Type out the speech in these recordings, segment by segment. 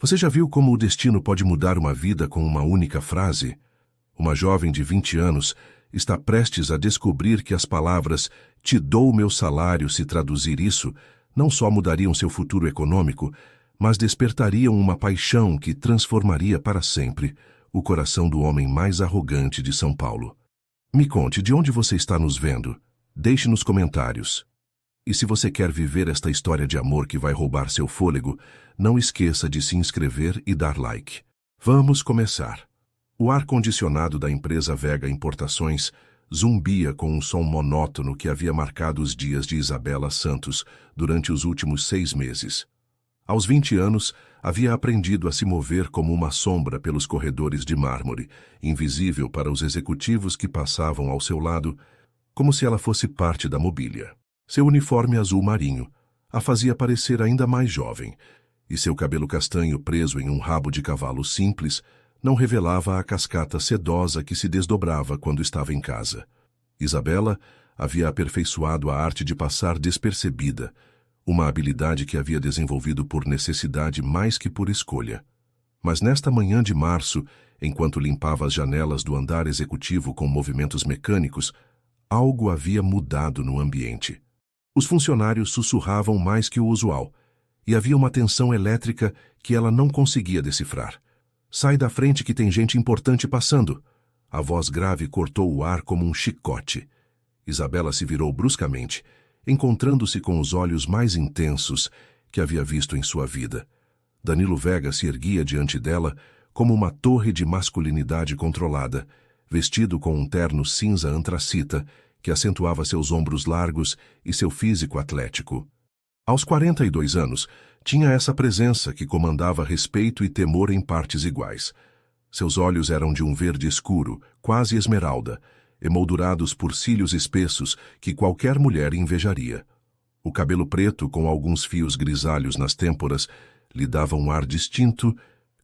Você já viu como o destino pode mudar uma vida com uma única frase? Uma jovem de 20 anos está prestes a descobrir que as palavras "te dou meu salário" se traduzir isso, não só mudariam seu futuro econômico, mas despertariam uma paixão que transformaria para sempre o coração do homem mais arrogante de São Paulo. Me conte, de onde você está nos vendo? Deixe nos comentários. E se você quer viver esta história de amor que vai roubar seu fôlego, não esqueça de se inscrever e dar like. Vamos começar. O ar-condicionado da empresa Vega Importações zumbia com um som monótono que havia marcado os dias de Isabela Santos durante os últimos 6 meses. Aos 20 anos, havia aprendido a se mover como uma sombra pelos corredores de mármore, invisível para os executivos que passavam ao seu lado, como se ela fosse parte da mobília. Seu uniforme azul marinho a fazia parecer ainda mais jovem, e seu cabelo castanho preso em um rabo de cavalo simples não revelava a cascata sedosa que se desdobrava quando estava em casa. Isabela havia aperfeiçoado a arte de passar despercebida, uma habilidade que havia desenvolvido por necessidade mais que por escolha. Mas nesta manhã de março, enquanto limpava as janelas do andar executivo com movimentos mecânicos, algo havia mudado no ambiente. Os funcionários sussurravam mais que o usual, e havia uma tensão elétrica que ela não conseguia decifrar. "Sai da frente que tem gente importante passando." A voz grave cortou o ar como um chicote. Isabela se virou bruscamente, encontrando-se com os olhos mais intensos que havia visto em sua vida. Danilo Vega se erguia diante dela como uma torre de masculinidade controlada, vestido com um terno cinza antracita que acentuava seus ombros largos e seu físico atlético. Aos 42 anos, tinha essa presença que comandava respeito e temor em partes iguais. Seus olhos eram de um verde escuro, quase esmeralda, emoldurados por cílios espessos que qualquer mulher invejaria. O cabelo preto, com alguns fios grisalhos nas têmporas, lhe dava um ar distinto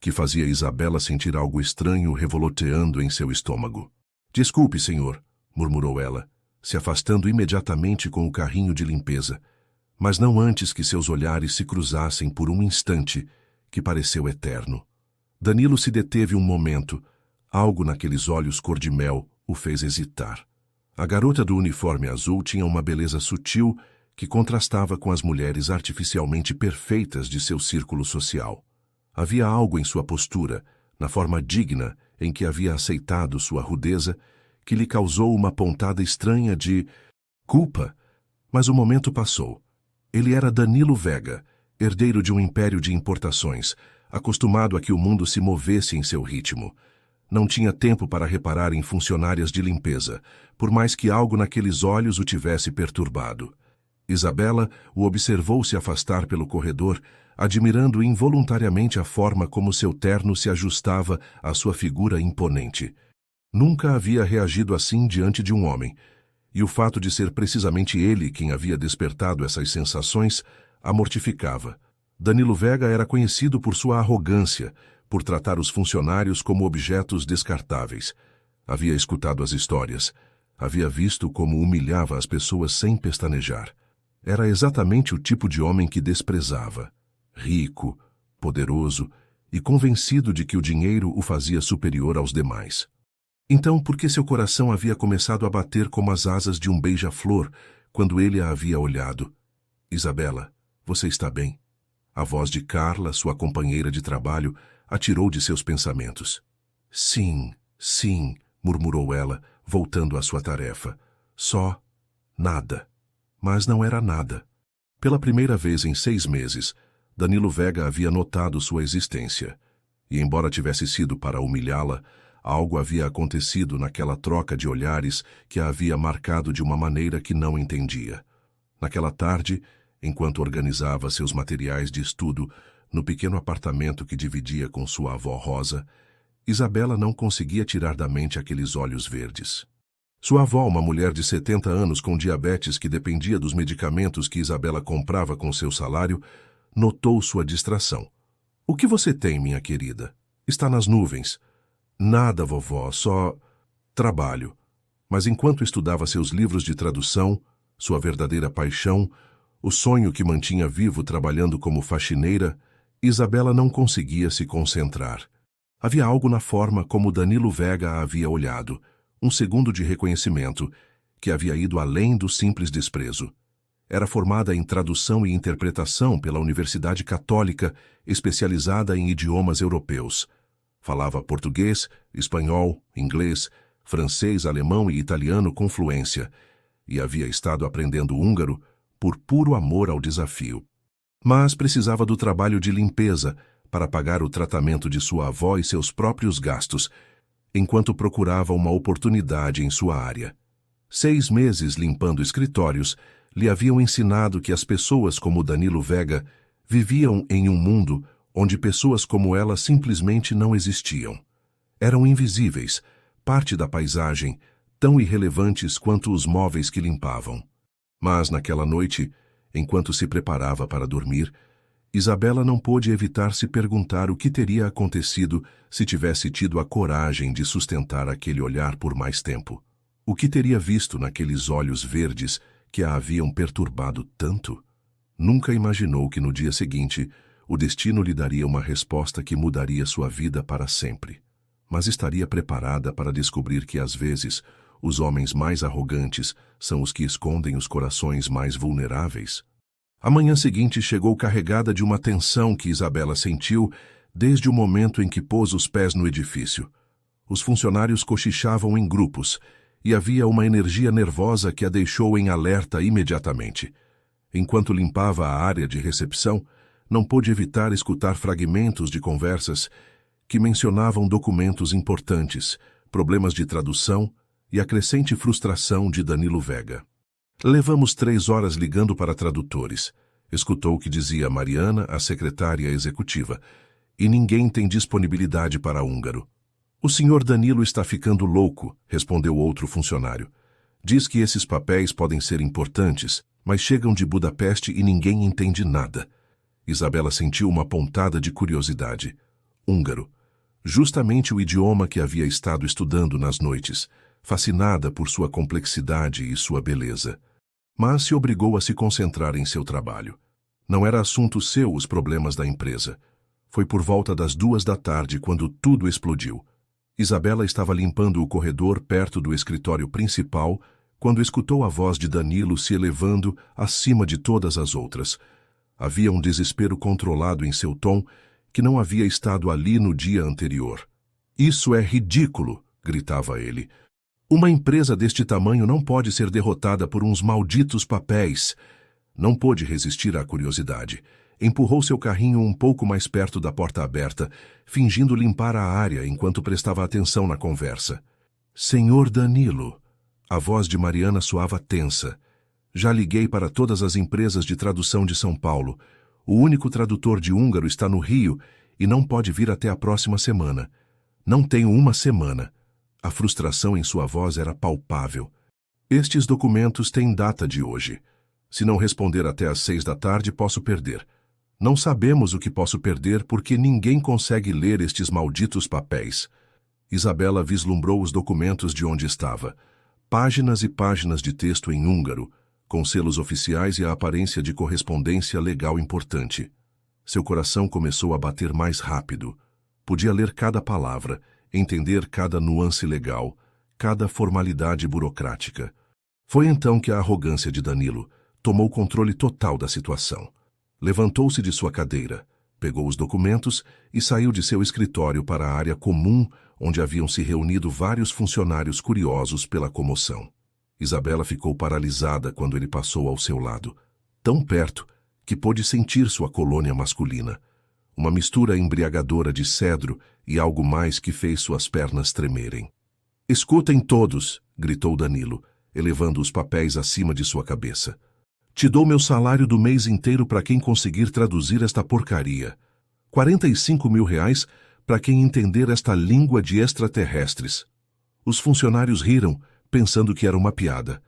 que fazia Isabela sentir algo estranho revoloteando em seu estômago. "Desculpe, senhor", murmurou ela, se afastando imediatamente com o carrinho de limpeza, mas não antes que seus olhares se cruzassem por um instante que pareceu eterno. Danilo se deteve um momento. Algo naqueles olhos cor de mel o fez hesitar. A garota do uniforme azul tinha uma beleza sutil que contrastava com as mulheres artificialmente perfeitas de seu círculo social. Havia algo em sua postura, na forma digna em que havia aceitado sua rudeza, que lhe causou uma pontada estranha de culpa. Mas o momento passou. Ele era Danilo Vega, herdeiro de um império de importações, acostumado a que o mundo se movesse em seu ritmo. Não tinha tempo para reparar em funcionárias de limpeza, por mais que algo naqueles olhos o tivesse perturbado. Isabela o observou se afastar pelo corredor, admirando involuntariamente a forma como seu terno se ajustava à sua figura imponente. Nunca havia reagido assim diante de um homem, e o fato de ser precisamente ele quem havia despertado essas sensações a mortificava. Danilo Vega era conhecido por sua arrogância, por tratar os funcionários como objetos descartáveis. Havia escutado as histórias, havia visto como humilhava as pessoas sem pestanejar. Era exatamente o tipo de homem que desprezava. Rico, poderoso e convencido de que o dinheiro o fazia superior aos demais. Então, por que seu coração havia começado a bater como as asas de um beija-flor quando ele a havia olhado? "Isabela, você está bem?" A voz de Carla, sua companheira de trabalho, a tirou de seus pensamentos. "Sim, sim", murmurou ela, voltando à sua tarefa. "Só nada." Mas não era nada. Pela primeira vez em 6 meses, Danilo Vega havia notado sua existência. E embora tivesse sido para humilhá-la, algo havia acontecido naquela troca de olhares que a havia marcado de uma maneira que não entendia. Naquela tarde, enquanto organizava seus materiais de estudo no pequeno apartamento que dividia com sua avó Rosa, Isabela não conseguia tirar da mente aqueles olhos verdes. Sua avó, uma mulher de 70 anos com diabetes que dependia dos medicamentos que Isabela comprava com seu salário, notou sua distração. "O que você tem, minha querida? Está nas nuvens." "Nada, vovó, só trabalho." Mas enquanto estudava seus livros de tradução, sua verdadeira paixão, o sonho que mantinha vivo trabalhando como faxineira, Isabela não conseguia se concentrar. Havia algo na forma como Danilo Vega a havia olhado, um segundo de reconhecimento, que havia ido além do simples desprezo. Era formada em tradução e interpretação pela Universidade Católica, especializada em idiomas europeus. Falava português, espanhol, inglês, francês, alemão e italiano com fluência, e havia estado aprendendo húngaro por puro amor ao desafio. Mas precisava do trabalho de limpeza para pagar o tratamento de sua avó e seus próprios gastos, enquanto procurava uma oportunidade em sua área. 6 meses limpando escritórios lhe haviam ensinado que as pessoas como Danilo Vega viviam em um mundo onde pessoas como ela simplesmente não existiam. Eram invisíveis, parte da paisagem, tão irrelevantes quanto os móveis que limpavam. Mas naquela noite, enquanto se preparava para dormir, Isabela não pôde evitar se perguntar o que teria acontecido se tivesse tido a coragem de sustentar aquele olhar por mais tempo. O que teria visto naqueles olhos verdes que a haviam perturbado tanto? Nunca imaginou que no dia seguinte o destino lhe daria uma resposta que mudaria sua vida para sempre. Mas estaria preparada para descobrir que, às vezes, os homens mais arrogantes são os que escondem os corações mais vulneráveis? A manhã seguinte chegou carregada de uma tensão que Isabela sentiu desde o momento em que pôs os pés no edifício. Os funcionários cochichavam em grupos e havia uma energia nervosa que a deixou em alerta imediatamente. Enquanto limpava a área de recepção, não pôde evitar escutar fragmentos de conversas que mencionavam documentos importantes, problemas de tradução e a crescente frustração de Danilo Vega. Levamos 3 horas ligando para tradutores. Escutou o que dizia Mariana, a secretária executiva, e ninguém tem disponibilidade para húngaro. O senhor Danilo está ficando louco, respondeu outro funcionário. Diz que esses papéis podem ser importantes, mas chegam de Budapeste e ninguém entende nada. Isabela sentiu uma pontada de curiosidade. Húngaro. Justamente o idioma que havia estado estudando nas noites, fascinada por sua complexidade e sua beleza. Mas se obrigou a se concentrar em seu trabalho. Não era assunto seu os problemas da empresa. Foi por volta das 2 da tarde quando tudo explodiu. Isabela estava limpando o corredor perto do escritório principal quando escutou a voz de Danilo se elevando acima de todas as outras. Havia um desespero controlado em seu tom que não havia estado ali no dia anterior. Isso é ridículo, gritava ele. Uma empresa deste tamanho não pode ser derrotada por uns malditos papéis. Não pôde resistir à curiosidade. Empurrou seu carrinho um pouco mais perto da porta aberta, fingindo limpar a área enquanto prestava atenção na conversa. Senhor Danilo. A voz de Mariana soava tensa. Já liguei para todas as empresas de tradução de São Paulo. O único tradutor de húngaro está no Rio e não pode vir até a próxima semana. Não tenho uma semana. A frustração em sua voz era palpável. Estes documentos têm data de hoje. Se não responder até às 6 da tarde, posso perder. Não sabemos o que posso perder porque ninguém consegue ler estes malditos papéis. Isabela vislumbrou os documentos de onde estava. Páginas e páginas de texto em húngaro, com selos oficiais e a aparência de correspondência legal importante. Seu coração começou a bater mais rápido. Podia ler cada palavra, entender cada nuance legal, cada formalidade burocrática. Foi então que a arrogância de Danilo tomou controle total da situação. Levantou-se de sua cadeira, pegou os documentos e saiu de seu escritório para a área comum onde haviam se reunido vários funcionários curiosos pela comoção. Isabela ficou paralisada quando ele passou ao seu lado, tão perto que pôde sentir sua colônia masculina. Uma mistura embriagadora de cedro e algo mais que fez suas pernas tremerem. Escutem todos, gritou Danilo, elevando os papéis acima de sua cabeça. Te dou meu salário do mês inteiro para quem conseguir traduzir esta porcaria. 45 mil reais para quem entender esta língua de extraterrestres. Os funcionários riram, pensando que era uma piada.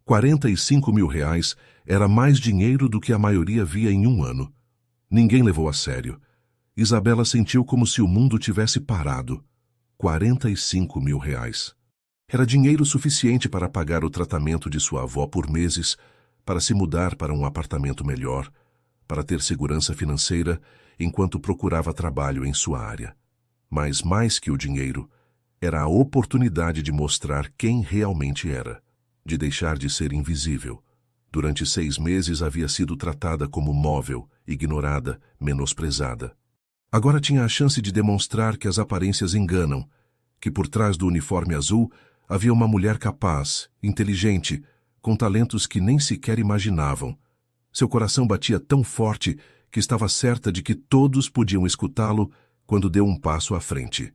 45 mil reais era mais dinheiro do que a maioria via em um ano. Ninguém levou a sério. Isabela sentiu como se o mundo tivesse parado. 45 mil reais. Era dinheiro suficiente para pagar o tratamento de sua avó por meses, para se mudar para um apartamento melhor, para ter segurança financeira enquanto procurava trabalho em sua área. Mas mais que o dinheiro, era a oportunidade de mostrar quem realmente era, de deixar de ser invisível. Durante 6 meses havia sido tratada como móvel, ignorada, menosprezada. Agora tinha a chance de demonstrar que as aparências enganam, que por trás do uniforme azul havia uma mulher capaz, inteligente, com talentos que nem sequer imaginavam. Seu coração batia tão forte que estava certa de que todos podiam escutá-lo quando deu um passo à frente.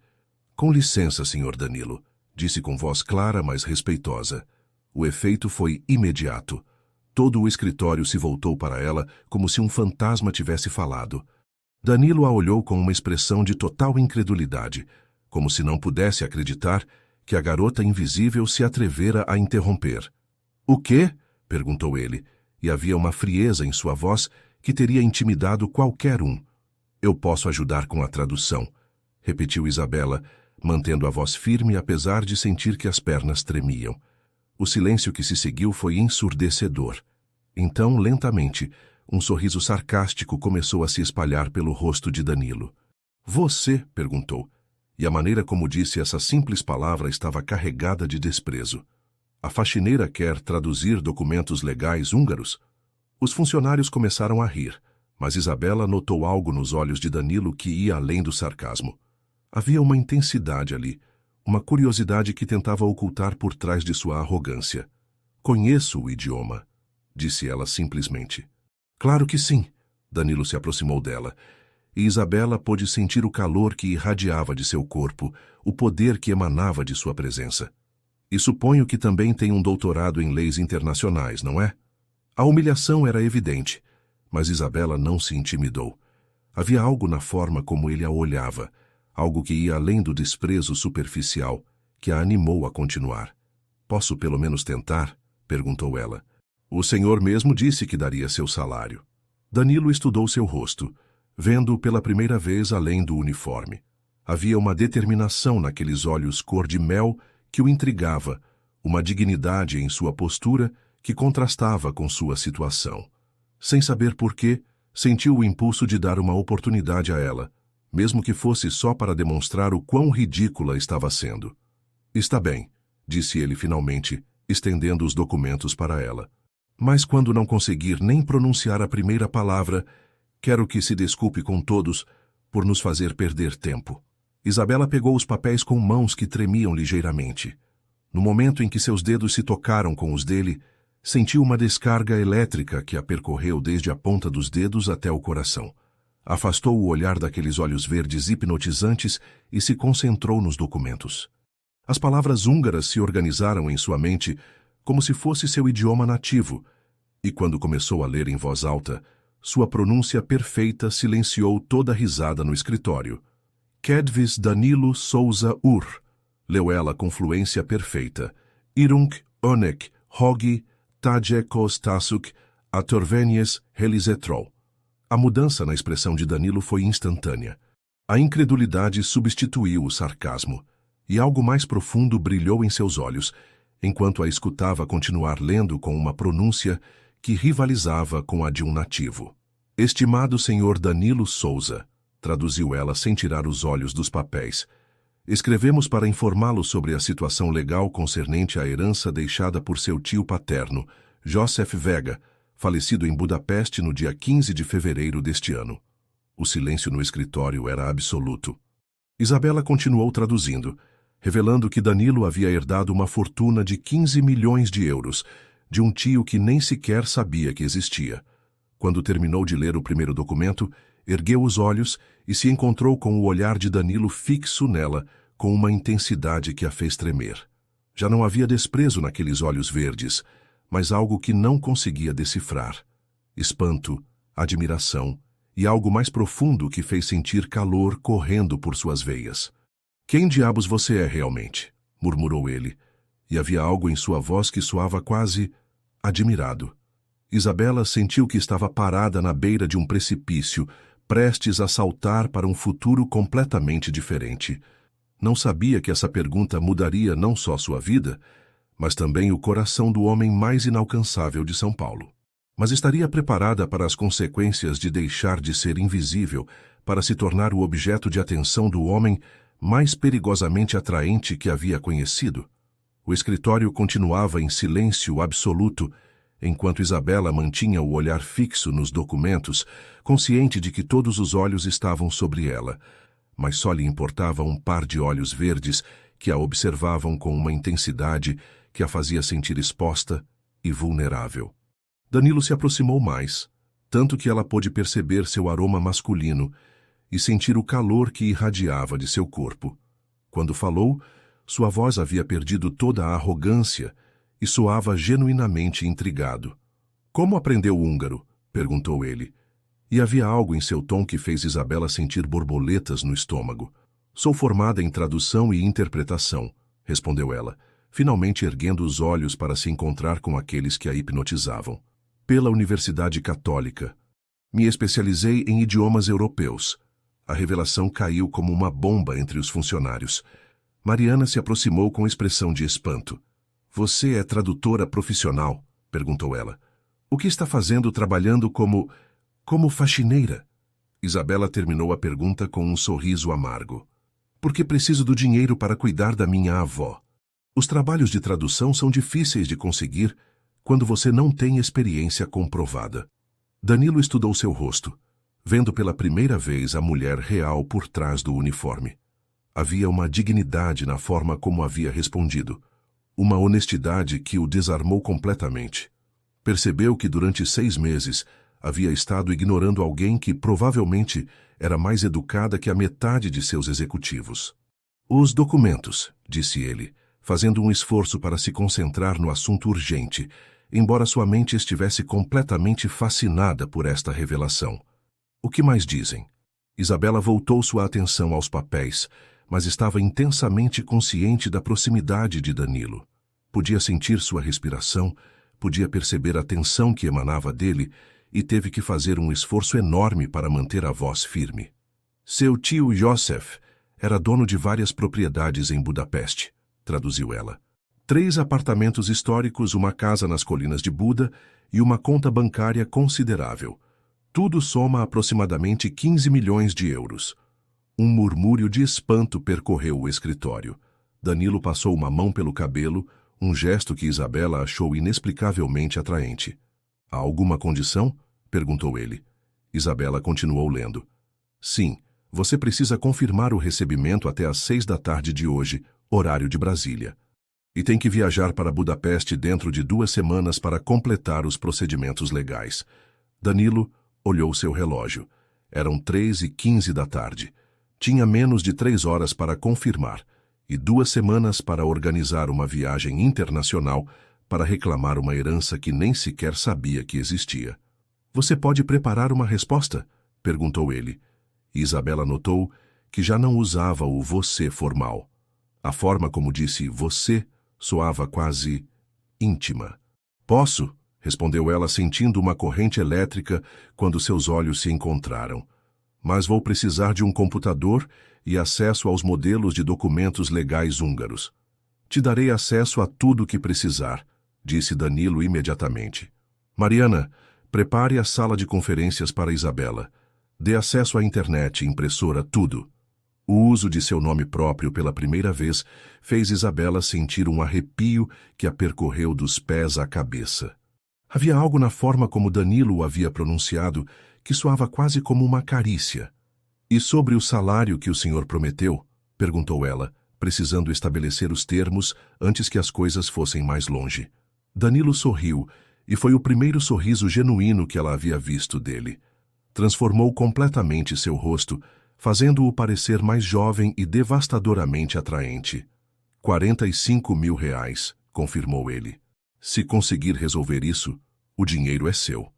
"Com licença, Sr. Danilo", disse com voz clara, mas respeitosa. O efeito foi imediato. Todo o escritório se voltou para ela como se um fantasma tivesse falado. Danilo a olhou com uma expressão de total incredulidade, como se não pudesse acreditar que a garota invisível se atrevera a interromper. "O quê?" perguntou ele, e havia uma frieza em sua voz que teria intimidado qualquer um. "Eu posso ajudar com a tradução", repetiu Isabela, mantendo a voz firme apesar de sentir que as pernas tremiam. O silêncio que se seguiu foi ensurdecedor. Então, lentamente, um sorriso sarcástico começou a se espalhar pelo rosto de Danilo. "Você?" perguntou, e a maneira como disse essa simples palavra estava carregada de desprezo. "A faxineira quer traduzir documentos legais húngaros?" Os funcionários começaram a rir, mas Isabela notou algo nos olhos de Danilo que ia além do sarcasmo. Havia uma intensidade ali, uma curiosidade que tentava ocultar por trás de sua arrogância. "Conheço o idioma", disse ela simplesmente. "Claro que sim." Danilo se aproximou dela, e Isabela pôde sentir o calor que irradiava de seu corpo, o poder que emanava de sua presença. "E suponho que também tem um doutorado em leis internacionais, não é?" A humilhação era evidente, mas Isabela não se intimidou. Havia algo na forma como ele a olhava, algo que ia além do desprezo superficial, que a animou a continuar. "Posso pelo menos tentar?" perguntou ela. "O senhor mesmo disse que daria seu salário." Danilo estudou seu rosto, vendo-o pela primeira vez além do uniforme. Havia uma determinação naqueles olhos cor de mel que o intrigava, uma dignidade em sua postura que contrastava com sua situação. Sem saber por quê, sentiu o impulso de dar uma oportunidade a ela, mesmo que fosse só para demonstrar o quão ridícula estava sendo. "Está bem", disse ele finalmente, estendendo os documentos para ela. "Mas quando não conseguir nem pronunciar a primeira palavra, quero que se desculpe com todos por nos fazer perder tempo." Isabela pegou os papéis com mãos que tremiam ligeiramente. No momento em que seus dedos se tocaram com os dele, sentiu uma descarga elétrica que a percorreu desde a ponta dos dedos até o coração. Afastou o olhar daqueles olhos verdes hipnotizantes e se concentrou nos documentos. As palavras húngaras se organizaram em sua mente como se fosse seu idioma nativo, e quando começou a ler em voz alta, sua pronúncia perfeita silenciou toda a risada no escritório. "Kedvis Danilo Souza Ur", leu ela com fluência perfeita. "Irunk, Onek, Hogi, Tadjekos Tasuk, Atorvenies Helizetrol." A mudança na expressão de Danilo foi instantânea. A incredulidade substituiu o sarcasmo, e algo mais profundo brilhou em seus olhos, enquanto a escutava continuar lendo com uma pronúncia que rivalizava com a de um nativo. "Estimado senhor Danilo Souza", traduziu ela sem tirar os olhos dos papéis, "escrevemos para informá-lo sobre a situação legal concernente à herança deixada por seu tio paterno, Joseph Vega, falecido em Budapeste no dia 15 de fevereiro deste ano." O silêncio no escritório era absoluto. Isabela continuou traduzindo, revelando que Danilo havia herdado uma fortuna de 15 milhões de euros, de um tio que nem sequer sabia que existia. Quando terminou de ler o primeiro documento, ergueu os olhos e se encontrou com o olhar de Danilo fixo nela, com uma intensidade que a fez tremer. Já não havia desprezo naqueles olhos verdes, mas algo que não conseguia decifrar. Espanto, admiração e algo mais profundo que fez sentir calor correndo por suas veias. "Quem diabos você é realmente?" murmurou ele, e havia algo em sua voz que soava quase admirado. Isabela sentiu que estava parada na beira de um precipício, prestes a saltar para um futuro completamente diferente. Não sabia que essa pergunta mudaria não só sua vida, mas também o coração do homem mais inalcançável de São Paulo. Mas estaria preparada para as consequências de deixar de ser invisível para se tornar o objeto de atenção do homem mais perigosamente atraente que havia conhecido? O escritório continuava em silêncio absoluto, enquanto Isabela mantinha o olhar fixo nos documentos, consciente de que todos os olhos estavam sobre ela, mas só lhe importava um par de olhos verdes que a observavam com uma intensidade que a fazia sentir exposta e vulnerável. Danilo se aproximou mais, tanto que ela pôde perceber seu aroma masculino e sentir o calor que irradiava de seu corpo. Quando falou, sua voz havia perdido toda a arrogância e soava genuinamente intrigado. "Como aprendeu húngaro?" perguntou ele. E havia algo em seu tom que fez Isabela sentir borboletas no estômago. "Sou formada em tradução e interpretação", respondeu ela, finalmente erguendo os olhos para se encontrar com aqueles que a hipnotizavam. "Pela Universidade Católica. Me especializei em idiomas europeus." A revelação caiu como uma bomba entre os funcionários. Mariana se aproximou com expressão de espanto. "Você é tradutora profissional?" perguntou ela. "O que está fazendo trabalhando como faxineira?" Isabela terminou a pergunta com um sorriso amargo. "Porque preciso do dinheiro para cuidar da minha avó. Os trabalhos de tradução são difíceis de conseguir quando você não tem experiência comprovada." Danilo estudou seu rosto, vendo pela primeira vez a mulher real por trás do uniforme. Havia uma dignidade na forma como havia respondido, uma honestidade que o desarmou completamente. Percebeu que durante 6 meses havia estado ignorando alguém que provavelmente era mais educada que a metade de seus executivos. "Os documentos", disse ele, fazendo um esforço para se concentrar no assunto urgente, embora sua mente estivesse completamente fascinada por esta revelação. "O que mais dizem?" Isabela voltou sua atenção aos papéis, mas estava intensamente consciente da proximidade de Danilo. Podia sentir sua respiração, podia perceber a tensão que emanava dele e teve que fazer um esforço enorme para manter a voz firme. "Seu tio Joseph era dono de várias propriedades em Budapeste", traduziu ela. 3 apartamentos históricos, uma casa nas colinas de Buda e uma conta bancária considerável. Tudo soma aproximadamente 15 milhões de euros. Um murmúrio de espanto percorreu o escritório. Danilo passou uma mão pelo cabelo, um gesto que Isabela achou inexplicavelmente atraente. "Há alguma condição?" perguntou ele. Isabela continuou lendo. "Sim, você precisa confirmar o recebimento até às 6 da tarde de hoje, horário de Brasília. E tem que viajar para Budapeste dentro de 2 semanas para completar os procedimentos legais." Danilo olhou seu relógio. Eram 3h15 da tarde. Tinha menos de 3 horas para confirmar e 2 semanas para organizar uma viagem internacional para reclamar uma herança que nem sequer sabia que existia. "Você pode preparar uma resposta?" perguntou ele. Isabela notou que já não usava o você formal. A forma como disse você soava quase íntima. "Posso?" respondeu ela, sentindo uma corrente elétrica quando seus olhos se encontraram. "Mas vou precisar de um computador e acesso aos modelos de documentos legais húngaros." "Te darei acesso a tudo o que precisar", disse Danilo imediatamente. "Mariana, prepare a sala de conferências para Isabela. Dê acesso à internet, impressora, tudo." O uso de seu nome próprio pela primeira vez fez Isabela sentir um arrepio que a percorreu dos pés à cabeça. Havia algo na forma como Danilo o havia pronunciado que soava quase como uma carícia. "E sobre o salário que o senhor prometeu?" perguntou ela, precisando estabelecer os termos antes que as coisas fossem mais longe. Danilo sorriu, e foi o primeiro sorriso genuíno que ela havia visto dele. Transformou completamente seu rosto, fazendo-o parecer mais jovem e devastadoramente atraente. 45 mil reais, confirmou ele. "Se conseguir resolver isso, o dinheiro é seu."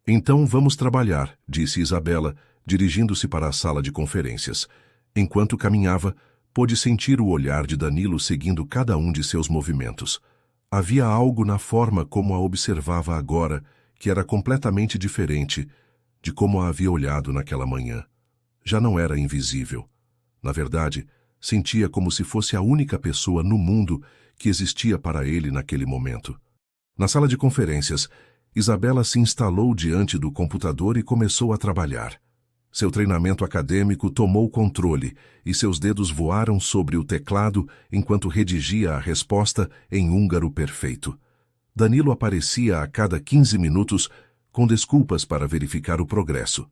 "Então vamos trabalhar", disse Isabela, dirigindo-se para a sala de conferências. Enquanto caminhava, pôde sentir o olhar de Danilo seguindo cada um de seus movimentos. Havia algo na forma como a observava agora que era completamente diferente de como a havia olhado naquela manhã. Já não era invisível. Na verdade, sentia como se fosse a única pessoa no mundo que existia para ele naquele momento. Na sala de conferências, Isabela se instalou diante do computador e começou a trabalhar. Seu treinamento acadêmico tomou o controle e seus dedos voaram sobre o teclado enquanto redigia a resposta em húngaro perfeito. Danilo aparecia a cada 15 minutos com desculpas para verificar o progresso.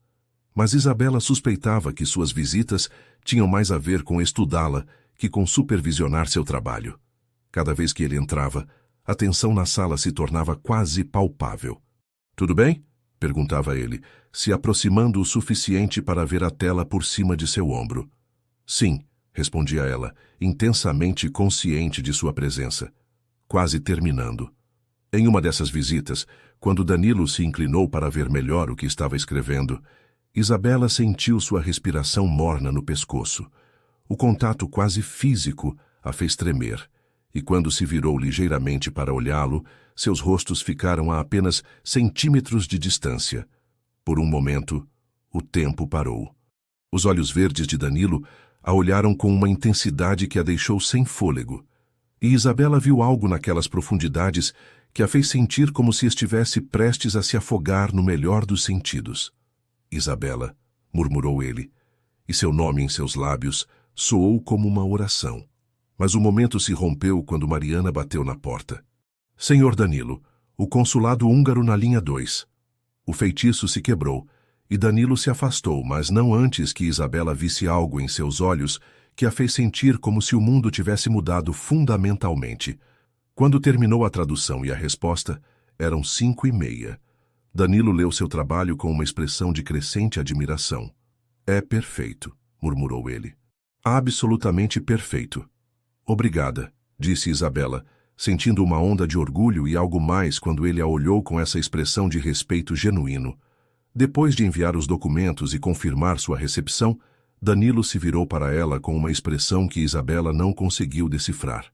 Mas Isabela suspeitava que suas visitas tinham mais a ver com estudá-la que com supervisionar seu trabalho. Cada vez que ele entrava, a tensão na sala se tornava quase palpável. "Tudo bem?" perguntava ele, se aproximando o suficiente para ver a tela por cima de seu ombro. "Sim", respondia ela, intensamente consciente de sua presença. Quase terminando. Em uma dessas visitas, quando Danilo se inclinou para ver melhor o que estava escrevendo, Isabela sentiu sua respiração morna no pescoço. O contato quase físico a fez tremer, e quando se virou ligeiramente para olhá-lo, seus rostos ficaram a apenas centímetros de distância. Por um momento, o tempo parou. Os olhos verdes de Danilo a olharam com uma intensidade que a deixou sem fôlego. E Isabela viu algo naquelas profundidades que a fez sentir como se estivesse prestes a se afogar no melhor dos sentidos. "Isabela", murmurou ele, e seu nome em seus lábios soou como uma oração. Mas o momento se rompeu quando Mariana bateu na porta. "Senhor Danilo, o consulado húngaro na linha 2. O feitiço se quebrou, e Danilo se afastou, mas não antes que Isabela visse algo em seus olhos que a fez sentir como se o mundo tivesse mudado fundamentalmente. Quando terminou a tradução e a resposta, eram 5:30. Danilo leu seu trabalho com uma expressão de crescente admiração. "É perfeito", murmurou ele. "Absolutamente perfeito." "Obrigada", disse Isabela, sentindo uma onda de orgulho e algo mais quando ele a olhou com essa expressão de respeito genuíno. Depois de enviar os documentos e confirmar sua recepção, Danilo se virou para ela com uma expressão que Isabela não conseguiu decifrar.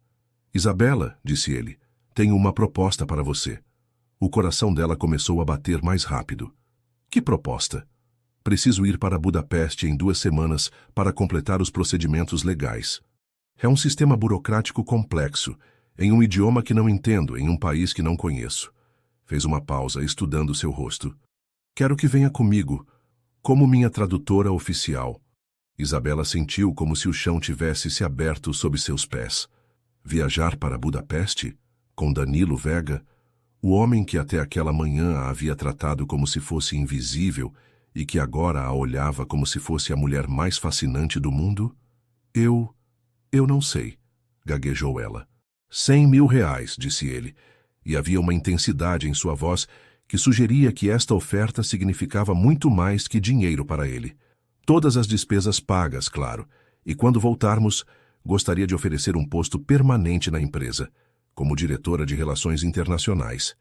"Isabela", disse ele, "tenho uma proposta para você." O coração dela começou a bater mais rápido. "Que proposta?" "Preciso ir para Budapeste em 2 semanas para completar os procedimentos legais. É um sistema burocrático complexo, em um idioma que não entendo, em um país que não conheço." Fez uma pausa, estudando seu rosto. "Quero que venha comigo, como minha tradutora oficial." Isabela sentiu como se o chão tivesse se aberto sob seus pés. Viajar para Budapeste? Com Danilo Vega? O homem que até aquela manhã a havia tratado como se fosse invisível e que agora a olhava como se fosse a mulher mais fascinante do mundo? Eu não sei", gaguejou ela. R$100.000, disse ele, e havia uma intensidade em sua voz que sugeria que esta oferta significava muito mais que dinheiro para ele. Todas as despesas pagas, claro, e quando voltarmos, gostaria de oferecer um posto permanente na empresa, como diretora de Relações Internacionais.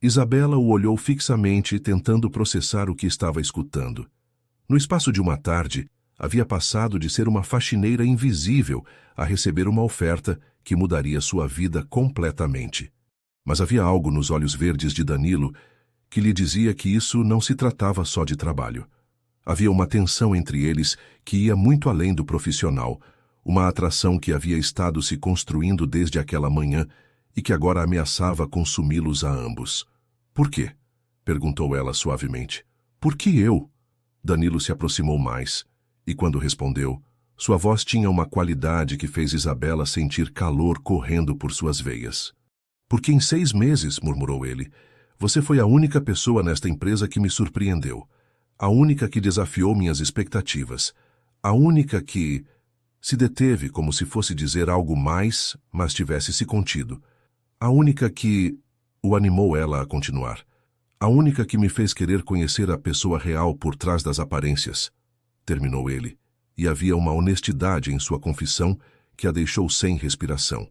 Isabela o olhou fixamente, tentando processar o que estava escutando. No espaço de uma tarde, havia passado de ser uma faxineira invisível a receber uma oferta que mudaria sua vida completamente. Mas havia algo nos olhos verdes de Danilo que lhe dizia que isso não se tratava só de trabalho. Havia uma tensão entre eles que ia muito além do profissional, uma atração que havia estado se construindo desde aquela manhã e que agora ameaçava consumi-los a ambos. "Por quê?" perguntou ela suavemente. "Por que eu?" Danilo se aproximou mais, e quando respondeu, sua voz tinha uma qualidade que fez Isabela sentir calor correndo por suas veias. "Porque em 6 meses", murmurou ele, "você foi a única pessoa nesta empresa que me surpreendeu, a única que desafiou minhas expectativas, a única que se deteve como se fosse dizer algo mais, mas tivesse se contido, a única que o animou ela a continuar, a única que me fez querer conhecer a pessoa real por trás das aparências", terminou ele, e havia uma honestidade em sua confissão que a deixou sem respiração.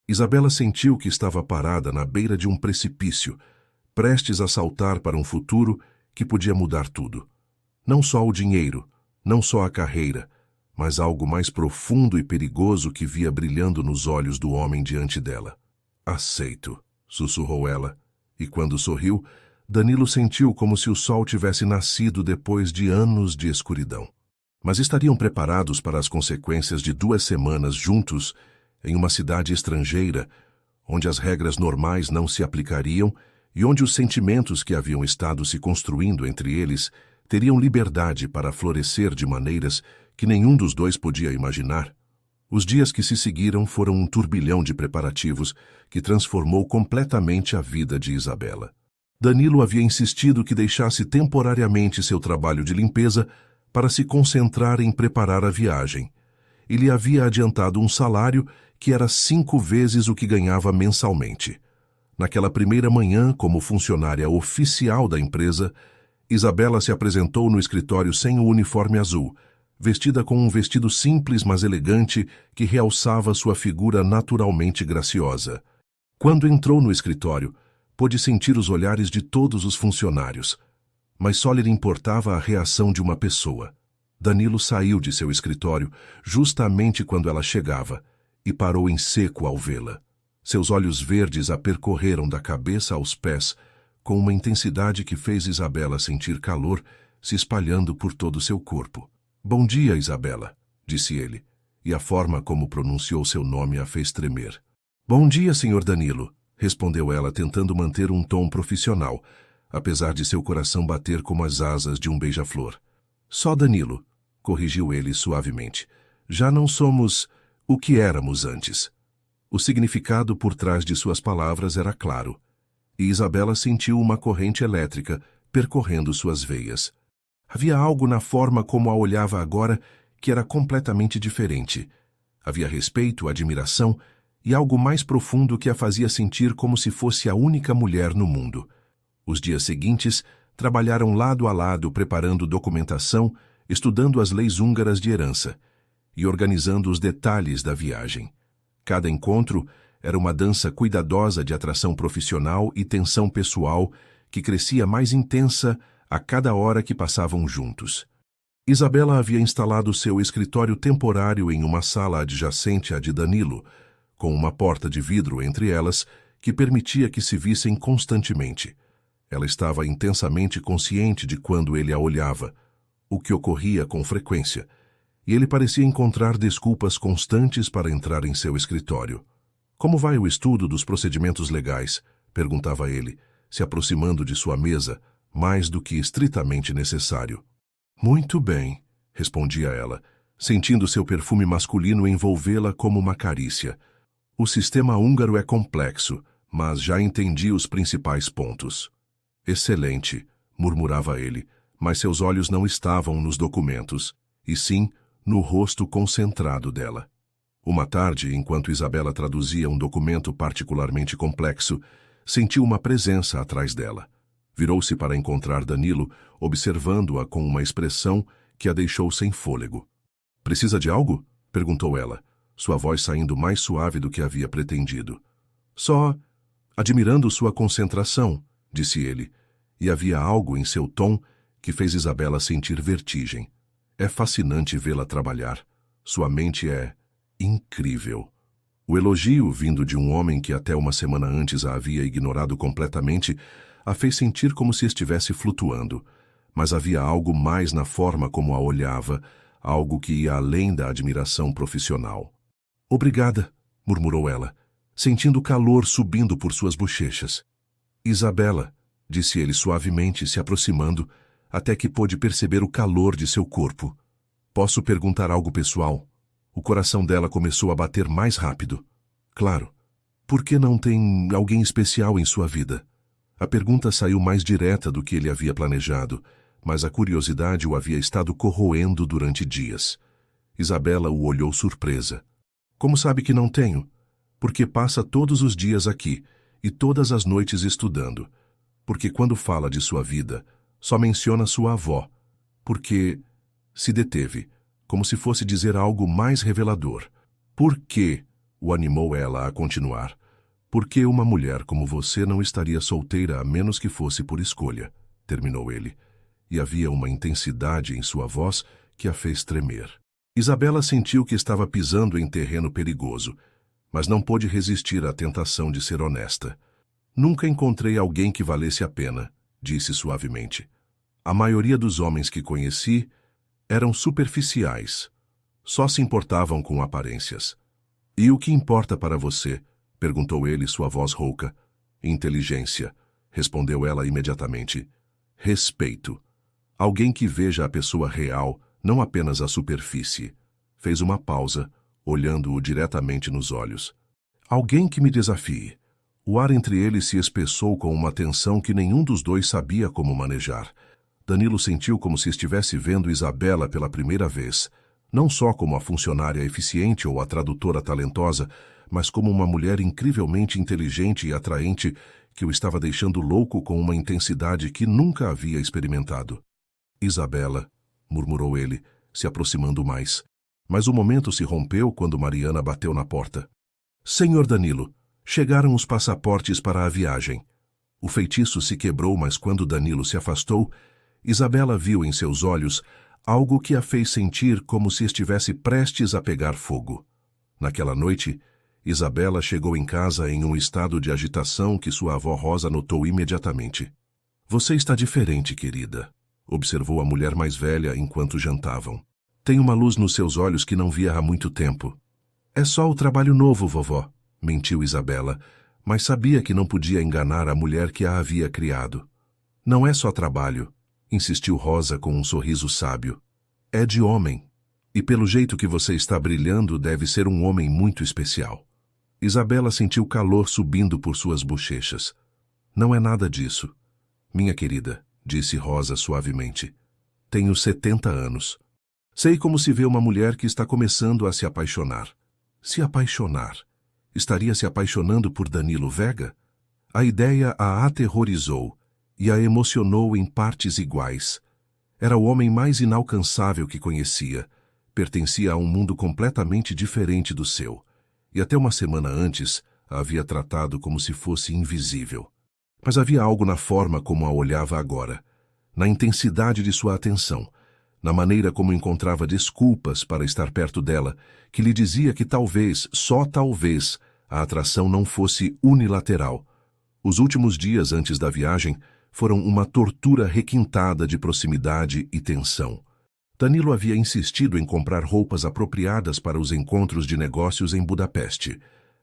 Isabela sentiu que estava parada na beira de um precipício, prestes a saltar para um futuro que podia mudar tudo. Não só o dinheiro, não só a carreira, mas algo mais profundo e perigoso que via brilhando nos olhos do homem diante dela. "Aceito", sussurrou ela, e quando sorriu, Danilo sentiu como se o sol tivesse nascido depois de anos de escuridão. Mas estariam preparados para as consequências de 2 semanas juntos em uma cidade estrangeira, onde as regras normais não se aplicariam e onde os sentimentos que haviam estado se construindo entre eles teriam liberdade para florescer de maneiras que nenhum dos dois podia imaginar. Os dias que se seguiram foram um turbilhão de preparativos que transformou completamente a vida de Isabela. Danilo havia insistido que deixasse temporariamente seu trabalho de limpeza para se concentrar em preparar a viagem. E lhe havia adiantado um salário que era 5 vezes o que ganhava mensalmente. Naquela primeira manhã, como funcionária oficial da empresa, Isabela se apresentou no escritório sem o uniforme azul, vestida com um vestido simples mas elegante que realçava sua figura naturalmente graciosa. Quando entrou no escritório, pôde sentir os olhares de todos os funcionários, mas só lhe importava a reação de uma pessoa. Danilo saiu de seu escritório justamente quando ela chegava e parou em seco ao vê-la. Seus olhos verdes a percorreram da cabeça aos pés com uma intensidade que fez Isabela sentir calor se espalhando por todo seu corpo. "Bom dia, Isabela", disse ele, e a forma como pronunciou seu nome a fez tremer. "Bom dia, senhor Danilo", respondeu ela tentando manter um tom profissional, apesar de seu coração bater como as asas de um beija-flor. "Só Danilo", corrigiu ele suavemente. "Já não somos o que éramos antes." O significado por trás de suas palavras era claro, e Isabela sentiu uma corrente elétrica percorrendo suas veias. Havia algo na forma como a olhava agora que era completamente diferente. Havia respeito, admiração e algo mais profundo que a fazia sentir como se fosse a única mulher no mundo. Os dias seguintes trabalharam lado a lado preparando documentação, estudando as leis húngaras de herança e organizando os detalhes da viagem. Cada encontro era uma dança cuidadosa de atração profissional e tensão pessoal que crescia mais intensa a cada hora que passavam juntos. Isabela havia instalado seu escritório temporário em uma sala adjacente à de Danilo, com uma porta de vidro entre elas que permitia que se vissem constantemente. Ela estava intensamente consciente de quando ele a olhava, o que ocorria com frequência, e ele parecia encontrar desculpas constantes para entrar em seu escritório. "Como vai o estudo dos procedimentos legais?", perguntava ele, se aproximando de sua mesa, mais do que estritamente necessário. "Muito bem", respondia ela, sentindo seu perfume masculino envolvê-la como uma carícia. "O sistema húngaro é complexo, mas já entendi os principais pontos." "Excelente", murmurava ele, mas seus olhos não estavam nos documentos, e sim no rosto concentrado dela. Uma tarde, enquanto Isabela traduzia um documento particularmente complexo, sentiu uma presença atrás dela. Virou-se para encontrar Danilo, observando-a com uma expressão que a deixou sem fôlego. "Precisa de algo?", perguntou ela, sua voz saindo mais suave do que havia pretendido. "Só admirando sua concentração", disse ele, e havia algo em seu tom que fez Isabela sentir vertigem. "É fascinante vê-la trabalhar. Sua mente é incrível." O elogio, vindo de um homem que até uma semana antes a havia ignorado completamente, a fez sentir como se estivesse flutuando, mas havia algo mais na forma como a olhava, algo que ia além da admiração profissional. "Obrigada", murmurou ela, sentindo calor subindo por suas bochechas. "Isabela", disse ele suavemente, se aproximando, até que pôde perceber o calor de seu corpo. "Posso perguntar algo pessoal?" O coração dela começou a bater mais rápido. "Claro. Por que não tem alguém especial em sua vida?" A pergunta saiu mais direta do que ele havia planejado, mas a curiosidade o havia estado corroendo durante dias. Isabela o olhou surpresa. "Como sabe que não tenho?" "Porque passa todos os dias aqui e todas as noites estudando. Porque quando fala de sua vida, só menciona sua avó. Porque..." Se deteve, como se fosse dizer algo mais revelador. "Por que?", o animou ela a continuar. "Porque uma mulher como você não estaria solteira a menos que fosse por escolha", terminou ele, e havia uma intensidade em sua voz que a fez tremer. Isabela sentiu que estava pisando em terreno perigoso, mas não pôde resistir à tentação de ser honesta. "Nunca encontrei alguém que valesse a pena", disse suavemente. "A maioria dos homens que conheci eram superficiais. Só se importavam com aparências." "E o que importa para você?", perguntou ele, sua voz rouca. "Inteligência. respondeu ela imediatamente. Respeito. Alguém que veja a pessoa real, não apenas a superfície. Fez uma pausa, olhando-o diretamente nos olhos. Alguém que me desafie. O ar entre eles se espessou com uma tensão que nenhum dos dois sabia como manejar. Danilo sentiu como se estivesse vendo Isabela pela primeira vez, não só como a funcionária eficiente ou a tradutora talentosa, mas como uma mulher incrivelmente inteligente e atraente que o estava deixando louco com uma intensidade que nunca havia experimentado. Isabela, murmurou ele, se aproximando mais. Mas o momento se rompeu quando Mariana bateu na porta. Senhor Danilo, chegaram os passaportes para a viagem. O feitiço se quebrou, mas quando Danilo se afastou, Isabela viu em seus olhos algo que a fez sentir como se estivesse prestes a pegar fogo. Naquela noite, Isabela chegou em casa em um estado de agitação que sua avó Rosa notou imediatamente. Você está diferente, querida, observou a mulher mais velha enquanto jantavam. Tem uma luz nos seus olhos que não via há muito tempo. É só o trabalho novo, vovó, mentiu Isabela, mas sabia que não podia enganar a mulher que a havia criado. Não é só trabalho, insistiu Rosa com um sorriso sábio. É de homem. E pelo jeito que você está brilhando, deve ser um homem muito especial. Isabela sentiu calor subindo por suas bochechas. Não é nada disso. Minha querida, disse Rosa suavemente. Tenho 70 anos. Sei como se vê uma mulher que está começando a se apaixonar. Se apaixonar? Estaria se apaixonando por Danilo Vega? A ideia a aterrorizou e a emocionou em partes iguais. Era o homem mais inalcançável que conhecia. Pertencia a um mundo completamente diferente do seu. E até uma semana antes, a havia tratado como se fosse invisível. Mas havia algo na forma como a olhava agora, na intensidade de sua atenção, na maneira como encontrava desculpas para estar perto dela, que lhe dizia que talvez, só talvez, a atração não fosse unilateral. Os últimos dias antes da viagem foram uma tortura requintada de proximidade e tensão. Danilo havia insistido em comprar roupas apropriadas para os encontros de negócios em Budapeste,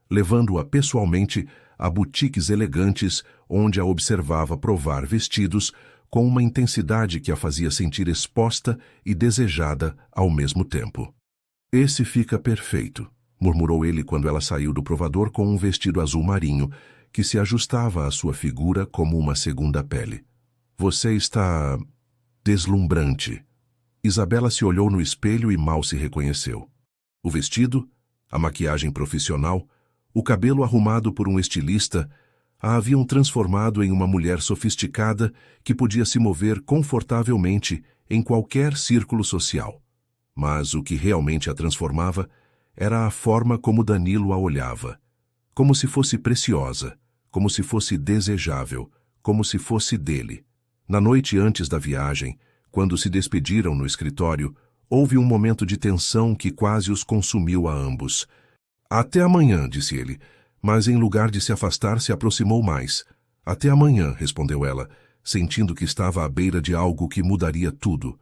levando-a pessoalmente a boutiques elegantes onde a observava provar vestidos com uma intensidade que a fazia sentir exposta e desejada ao mesmo tempo. Esse fica perfeito, murmurou ele quando ela saiu do provador com um vestido azul marinho que se ajustava à sua figura como uma segunda pele. Você está deslumbrante. Isabela se olhou no espelho e mal se reconheceu. O vestido, a maquiagem profissional, o cabelo arrumado por um estilista a haviam transformado em uma mulher sofisticada que podia se mover confortavelmente em qualquer círculo social. Mas o que realmente a transformava era a forma como Danilo a olhava, como se fosse preciosa, como se fosse desejável, como se fosse dele. Na noite antes da viagem, quando se despediram no escritório, houve um momento de tensão que quase os consumiu a ambos. Até amanhã, disse ele, mas em lugar de se afastar, se aproximou mais. Até amanhã, respondeu ela, sentindo que estava à beira de algo que mudaria tudo.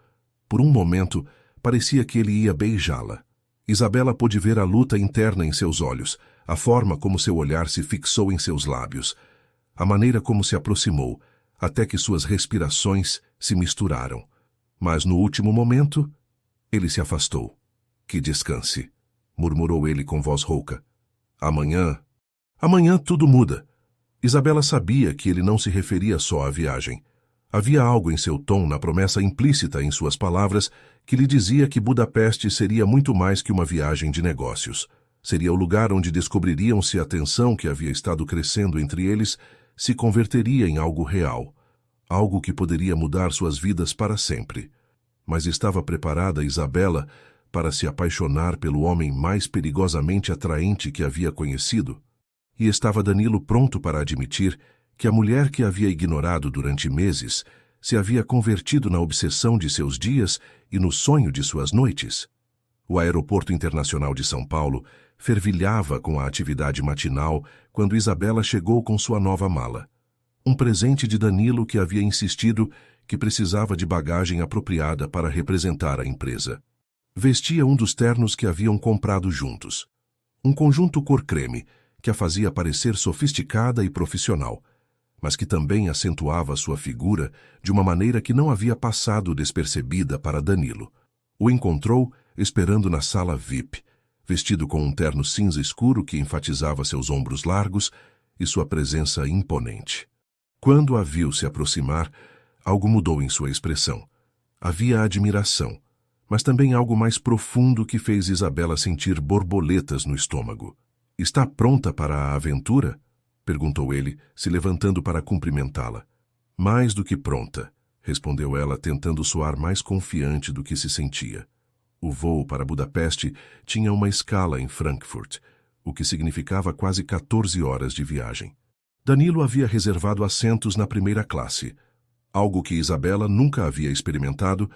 Por um momento, parecia que ele ia beijá-la. Isabela pôde ver a luta interna em seus olhos, a forma como seu olhar se fixou em seus lábios, a maneira como se aproximou, até que suas respirações se misturaram. Mas no último momento, ele se afastou. Que descanse, murmurou ele com voz rouca. Amanhã tudo muda. Isabela sabia que ele não se referia só à viagem. Havia algo em seu tom, na promessa implícita em suas palavras, que lhe dizia que Budapeste seria muito mais que uma viagem de negócios. Seria o lugar onde descobririam se a tensão que havia estado crescendo entre eles se converteria em algo real, algo que poderia mudar suas vidas para sempre. Mas estava preparada Isabela para se apaixonar pelo homem mais perigosamente atraente que havia conhecido? E estava Danilo pronto para admitir que a mulher que havia ignorado durante meses se havia convertido na obsessão de seus dias e no sonho de suas noites? O aeroporto internacional de São Paulo fervilhava com a atividade matinal quando Isabela chegou com sua nova mala. Um presente de Danilo que havia insistido que precisava de bagagem apropriada para representar a empresa. Vestia um dos ternos que haviam comprado juntos. Um conjunto cor creme, que a fazia parecer sofisticada e profissional. mas que também acentuava sua figura de uma maneira que não havia passado despercebida para Danilo. O encontrou esperando na sala VIP, vestido com um terno cinza escuro que enfatizava seus ombros largos e sua presença imponente. Quando a viu se aproximar, algo mudou em sua expressão. Havia admiração, mas também algo mais profundo que fez Isabela sentir borboletas no estômago. "Está pronta para a aventura?" perguntou ele, se levantando para cumprimentá-la. "Mais do que pronta", respondeu ela, tentando soar mais confiante do que se sentia. O voo para Budapeste tinha uma escala em Frankfurt, o que significava quase 14 horas de viagem. Danilo havia reservado assentos na primeira classe, algo que Isabela nunca havia experimentado,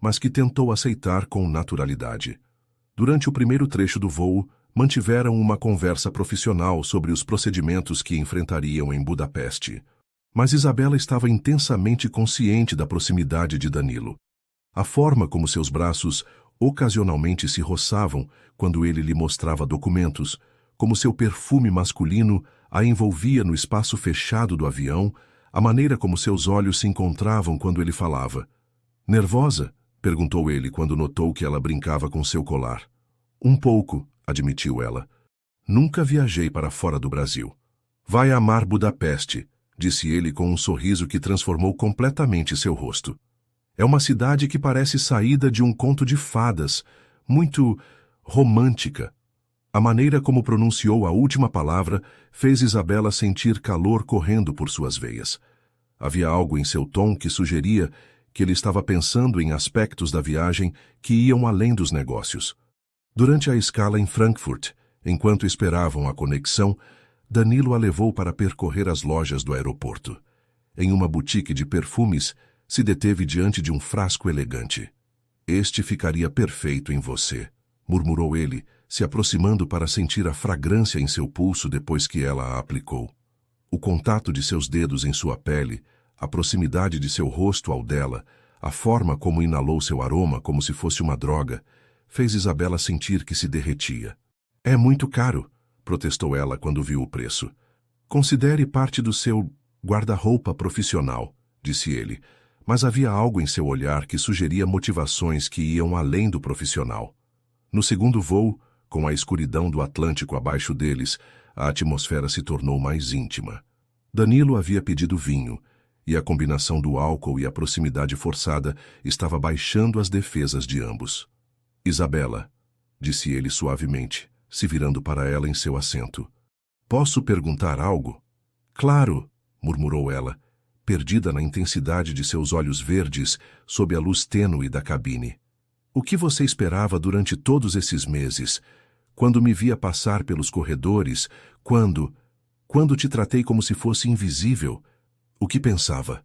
mas que tentou aceitar com naturalidade. Durante o primeiro trecho do voo, mantiveram uma conversa profissional sobre os procedimentos que enfrentariam em Budapeste. Mas Isabela estava intensamente consciente da proximidade de Danilo. A forma como seus braços ocasionalmente se roçavam quando ele lhe mostrava documentos, como seu perfume masculino a envolvia no espaço fechado do avião, a maneira como seus olhos se encontravam quando ele falava. "Nervosa?" perguntou ele quando notou que ela brincava com seu colar. "Um pouco", admitiu ela. "Nunca viajei para fora do Brasil." "Vai amar Budapeste", disse ele com um sorriso que transformou completamente seu rosto. "É uma cidade que parece saída de um conto de fadas, muito romântica." A maneira como pronunciou a última palavra fez Isabela sentir calor correndo por suas veias. Havia algo em seu tom que sugeria que ele estava pensando em aspectos da viagem que iam além dos negócios. Durante a escala em Frankfurt, enquanto esperavam a conexão, Danilo a levou para percorrer as lojas do aeroporto. Em uma boutique de perfumes, se deteve diante de um frasco elegante. "Este ficaria perfeito em você", murmurou ele, se aproximando para sentir a fragrância em seu pulso depois que ela a aplicou. O contato de seus dedos em sua pele, a proximidade de seu rosto ao dela, a forma como inalou seu aroma como se fosse uma droga, fez Isabela sentir que se derretia. "É muito caro", protestou ela quando viu o preço. "Considere parte do seu guarda-roupa profissional", disse ele, mas havia algo em seu olhar que sugeria motivações que iam além do profissional. No segundo voo, com a escuridão do Atlântico abaixo deles, a atmosfera se tornou mais íntima. Danilo havia pedido vinho, e a combinação do álcool e a proximidade forçada estava baixando as defesas de ambos. "Isabela", disse ele suavemente, se virando para ela em seu assento. "Posso perguntar algo?" "Claro", murmurou ela, perdida na intensidade de seus olhos verdes sob a luz tênue da cabine. "O que você esperava durante todos esses meses? Quando me via passar pelos corredores, quando te tratei como se fosse invisível, o que pensava?"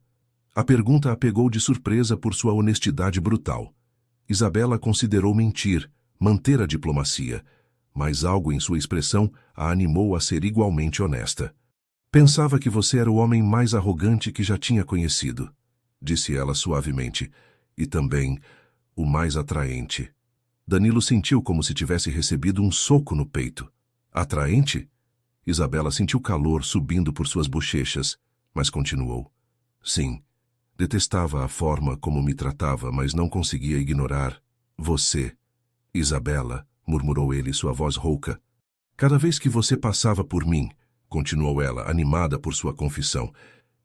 A pergunta a pegou de surpresa por sua honestidade brutal. Isabela considerou mentir, manter a diplomacia, mas algo em sua expressão a animou a ser igualmente honesta. "Pensava que você era o homem mais arrogante que já tinha conhecido", disse ela suavemente, "e também o mais atraente." Danilo sentiu como se tivesse recebido um soco no peito. "Atraente?" Isabela sentiu calor subindo por suas bochechas, mas continuou. "Sim, detestava a forma como me tratava, mas não conseguia ignorar você." "Isabela", murmurou ele, sua voz rouca. "Cada vez que você passava por mim", continuou ela, animada por sua confissão,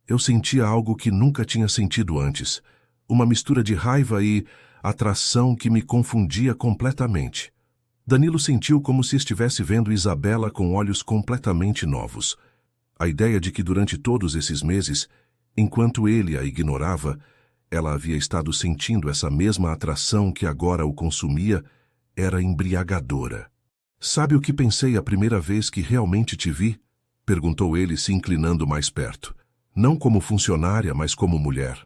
"eu sentia algo que nunca tinha sentido antes, uma mistura de raiva e atração que me confundia completamente." Danilo sentiu como se estivesse vendo Isabela com olhos completamente novos. A ideia de que durante todos esses meses, enquanto ele a ignorava, ela havia estado sentindo essa mesma atração que agora o consumia era embriagadora. "Sabe o que pensei a primeira vez que realmente te vi?" perguntou ele, se inclinando mais perto. "Não como funcionária, mas como mulher."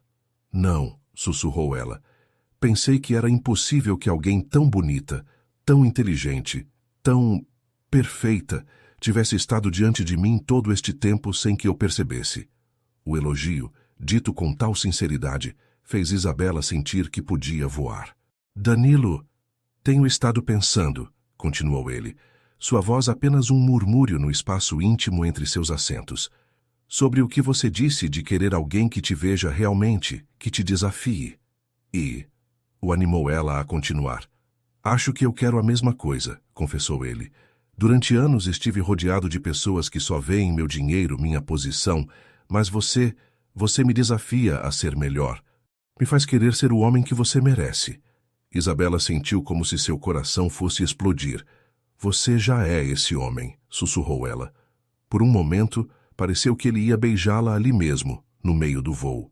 "Não", sussurrou ela. "Pensei que era impossível que alguém tão bonita, tão inteligente, tão perfeita, tivesse estado diante de mim todo este tempo sem que eu percebesse." O elogio, dito com tal sinceridade, fez Isabela sentir que podia voar. "Danilo, tenho estado pensando", continuou ele, sua voz apenas um murmúrio no espaço íntimo entre seus assentos. Sobre o que você disse de querer alguém que te veja realmente, que te desafie. E o animou ela a continuar. Acho que eu quero a mesma coisa, confessou ele. Durante anos estive rodeado de pessoas que só veem meu dinheiro, minha posição, mas você me desafia a ser melhor. Me faz querer ser o homem que você merece. Isabela sentiu como se seu coração fosse explodir. Você já é esse homem, sussurrou ela. Por um momento, pareceu que ele ia beijá-la ali mesmo, no meio do voo.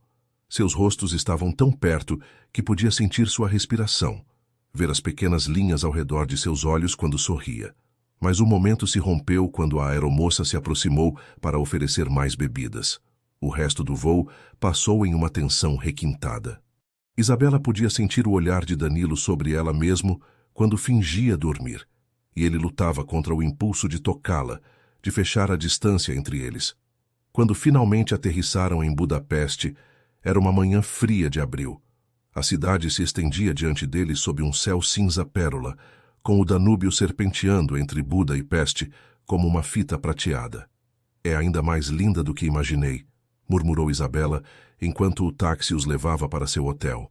Seus rostos estavam tão perto que podia sentir sua respiração, ver as pequenas linhas ao redor de seus olhos quando sorria. Mas o momento se rompeu quando a aeromoça se aproximou para oferecer mais bebidas. O resto do voo passou em uma tensão requintada. Isabela podia sentir o olhar de Danilo sobre ela mesmo quando fingia dormir, e ele lutava contra o impulso de tocá-la, de fechar a distância entre eles. Quando finalmente aterrissaram em Budapeste, era uma manhã fria de abril. A cidade se estendia diante deles sob um céu cinza pérola, com o Danúbio serpenteando entre Buda e Peste como uma fita prateada. É ainda mais linda do que imaginei, murmurou Isabela, enquanto o táxi os levava para seu hotel.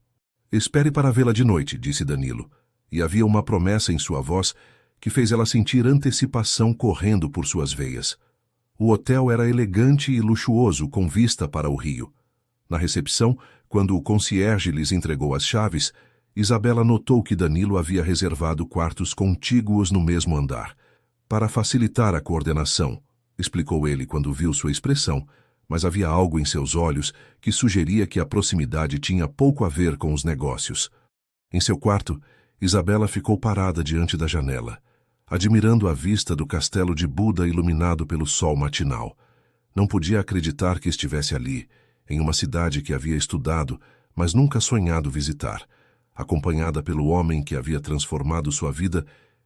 Espere para vê-la de noite, disse Danilo, e havia uma promessa em sua voz que fez ela sentir antecipação correndo por suas veias. O hotel era elegante e luxuoso, com vista para o rio. Na recepção, quando o concierge lhes entregou as chaves, Isabela notou que Danilo havia reservado quartos contíguos no mesmo andar. Para facilitar a coordenação, explicou ele quando viu sua expressão, mas havia algo em seus olhos que sugeria que a proximidade tinha pouco a ver com os negócios. Em seu quarto, Isabela ficou parada diante da janela, admirando a vista do castelo de Buda iluminado pelo sol matinal. Não podia acreditar que estivesse ali, em uma cidade que havia estudado, mas nunca sonhado visitar, acompanhada pelo homem que havia transformado sua vida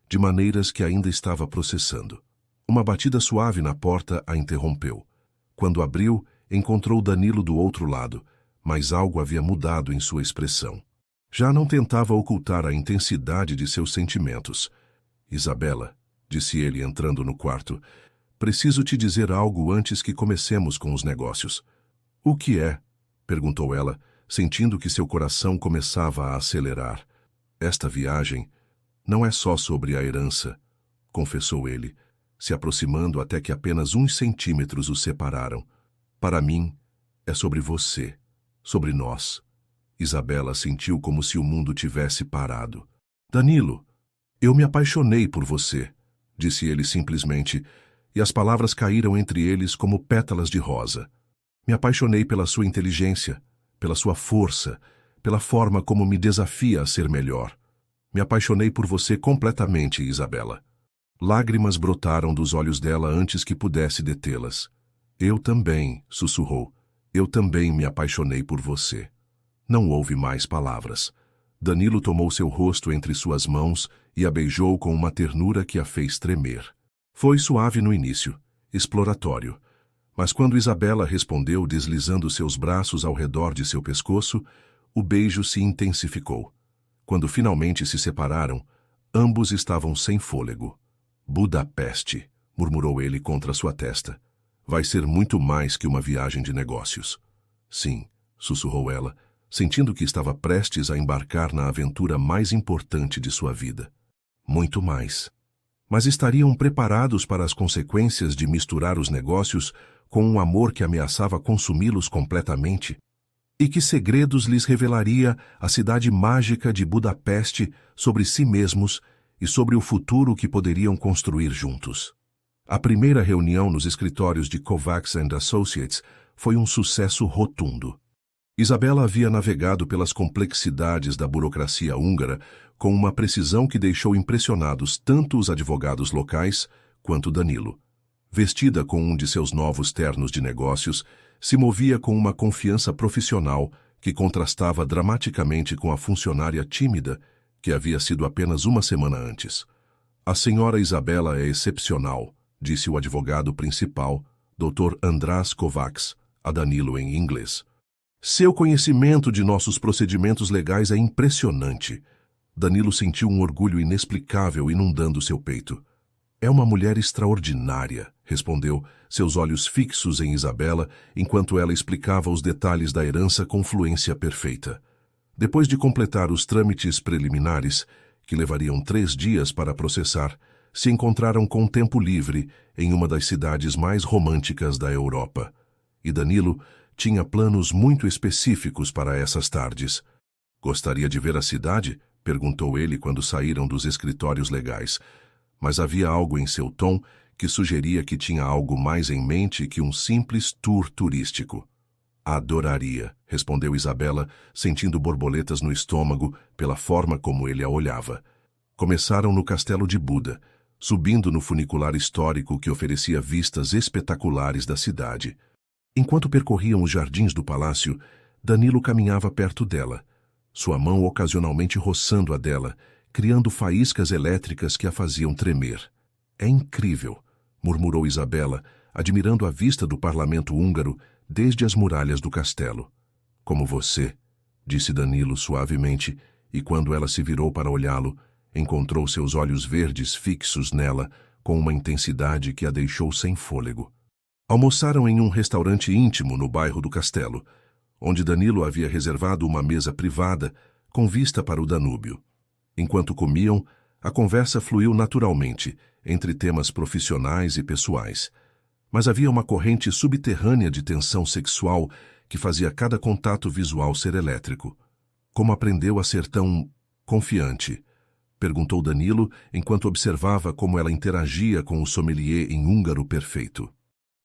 de maneiras que ainda estava processando. Uma batida suave na porta a interrompeu. Quando abriu, encontrou Danilo do outro lado, mas algo havia mudado em sua expressão. Já não tentava ocultar a intensidade de seus sentimentos. Isabela, disse ele entrando no quarto, preciso te dizer algo antes que comecemos com os negócios. O que é? Perguntou ela, sentindo que seu coração começava a acelerar. Esta viagem não é só sobre a herança, confessou ele, se aproximando até que apenas uns centímetros os separaram. Para mim, é sobre você, sobre nós. Isabela sentiu como se o mundo tivesse parado. Danilo, eu me apaixonei por você, disse ele simplesmente, e as palavras caíram entre eles como pétalas de rosa. Me apaixonei pela sua inteligência, pela sua força, pela forma como me desafia a ser melhor. Me apaixonei por você completamente, Isabela. Lágrimas brotaram dos olhos dela antes que pudesse detê-las. Eu também, sussurrou. Eu também me apaixonei por você. Não houve mais palavras. Danilo tomou seu rosto entre suas mãos e a beijou com uma ternura que a fez tremer. Foi suave no início, exploratório. Mas quando Isabela respondeu deslizando seus braços ao redor de seu pescoço, o beijo se intensificou. Quando finalmente se separaram, ambos estavam sem fôlego. Budapeste, murmurou ele contra sua testa. Vai ser muito mais que uma viagem de negócios. Sim, sussurrou ela, sentindo que estava prestes a embarcar na aventura mais importante de sua vida. Muito mais. Mas estariam preparados para as consequências de misturar os negócios com um amor que ameaçava consumi-los completamente? E que segredos lhes revelaria a cidade mágica de Budapeste sobre si mesmos e sobre o futuro que poderiam construir juntos? A primeira reunião nos escritórios de Kovacs & Associates foi um sucesso rotundo. Isabela havia navegado pelas complexidades da burocracia húngara com uma precisão que deixou impressionados tanto os advogados locais quanto Danilo. Vestida com um de seus novos ternos de negócios, se movia com uma confiança profissional que contrastava dramaticamente com a funcionária tímida que havia sido apenas uma semana antes. A senhora Isabela é excepcional, disse o advogado principal, Dr. András Kovacs, a Danilo em inglês. Seu conhecimento de nossos procedimentos legais é impressionante. Danilo sentiu um orgulho inexplicável inundando seu peito. É uma mulher extraordinária. respondeu, seus olhos fixos em Isabela, enquanto ela explicava os detalhes da herança com fluência perfeita. Depois de completar os trâmites preliminares, que levariam 3 dias para processar, se encontraram com tempo livre em uma das cidades mais românticas da Europa. E Danilo tinha planos muito específicos para essas tardes. Gostaria de ver a cidade? Perguntou ele quando saíram dos escritórios legais. Mas havia algo em seu tom que sugeria que tinha algo mais em mente que um simples tour turístico. Adoraria, respondeu Isabela, sentindo borboletas no estômago pela forma como ele a olhava. Começaram no Castelo de Buda, subindo no funicular histórico que oferecia vistas espetaculares da cidade. Enquanto percorriam os jardins do palácio, Danilo caminhava perto dela, sua mão ocasionalmente roçando a dela, criando faíscas elétricas que a faziam tremer. É incrível, murmurou Isabela, admirando a vista do parlamento húngaro desde as muralhas do castelo. Como você, disse Danilo suavemente, e quando ela se virou para olhá-lo, encontrou seus olhos verdes fixos nela com uma intensidade que a deixou sem fôlego. Almoçaram em um restaurante íntimo no bairro do Castelo, onde Danilo havia reservado uma mesa privada com vista para o Danúbio. Enquanto comiam, a conversa fluiu naturalmente entre temas profissionais e pessoais, mas havia uma corrente subterrânea de tensão sexual que fazia cada contato visual ser elétrico. Como aprendeu a ser tão confiante? Perguntou Danilo enquanto observava como ela interagia com o sommelier em húngaro perfeito.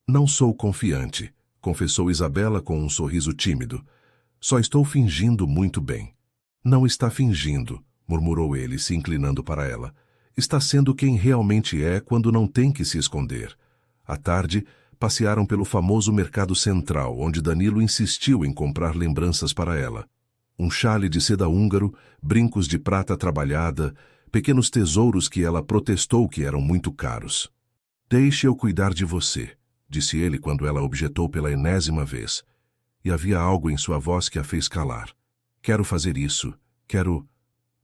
Não sou confiante, confessou Isabela com um sorriso tímido. Só estou fingindo muito bem. Não está fingindo, murmurou ele, se inclinando para ela. Está sendo quem realmente é quando não tem que se esconder. À tarde, passearam pelo famoso mercado central, onde Danilo insistiu em comprar lembranças para ela. Um chale de seda húngaro, brincos de prata trabalhada, pequenos tesouros que ela protestou que eram muito caros. Deixe eu cuidar de você, disse ele quando ela objetou pela enésima vez. E havia algo em sua voz que a fez calar. Quero fazer isso. Quero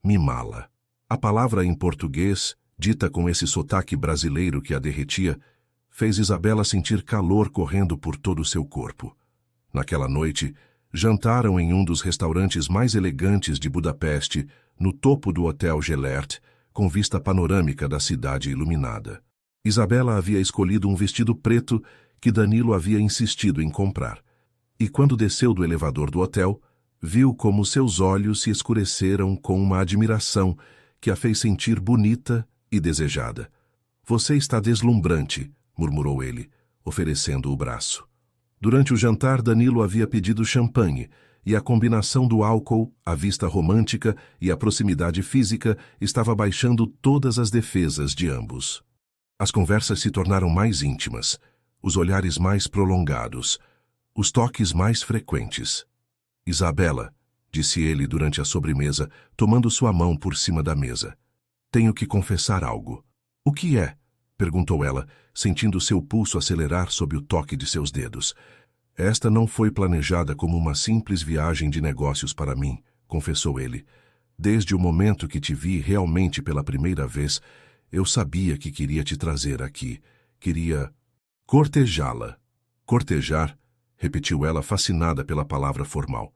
mimá-la. A palavra em português, dita com esse sotaque brasileiro que a derretia, fez Isabela sentir calor correndo por todo o seu corpo. Naquela noite, jantaram em um dos restaurantes mais elegantes de Budapeste, no topo do Hotel Gellert, com vista panorâmica da cidade iluminada. Isabela havia escolhido um vestido preto que Danilo havia insistido em comprar. E quando desceu do elevador do hotel, viu como seus olhos se escureceram com uma admiração que a fez sentir bonita e desejada. Você está deslumbrante, murmurou ele, oferecendo o braço. Durante o jantar, Danilo havia pedido champanhe, e a combinação do álcool, a vista romântica e a proximidade física estava baixando todas as defesas de ambos. As conversas se tornaram mais íntimas, os olhares mais prolongados, os toques mais frequentes. Isabela, disse ele durante a sobremesa, tomando sua mão por cima da mesa. Tenho que confessar algo. O que é? Perguntou ela, sentindo seu pulso acelerar sob o toque de seus dedos. Esta não foi planejada como uma simples viagem de negócios para mim, confessou ele. Desde o momento que te vi realmente pela primeira vez, eu sabia que queria te trazer aqui. Queria cortejá-la. Cortejar, repetiu ela, fascinada pela palavra formal.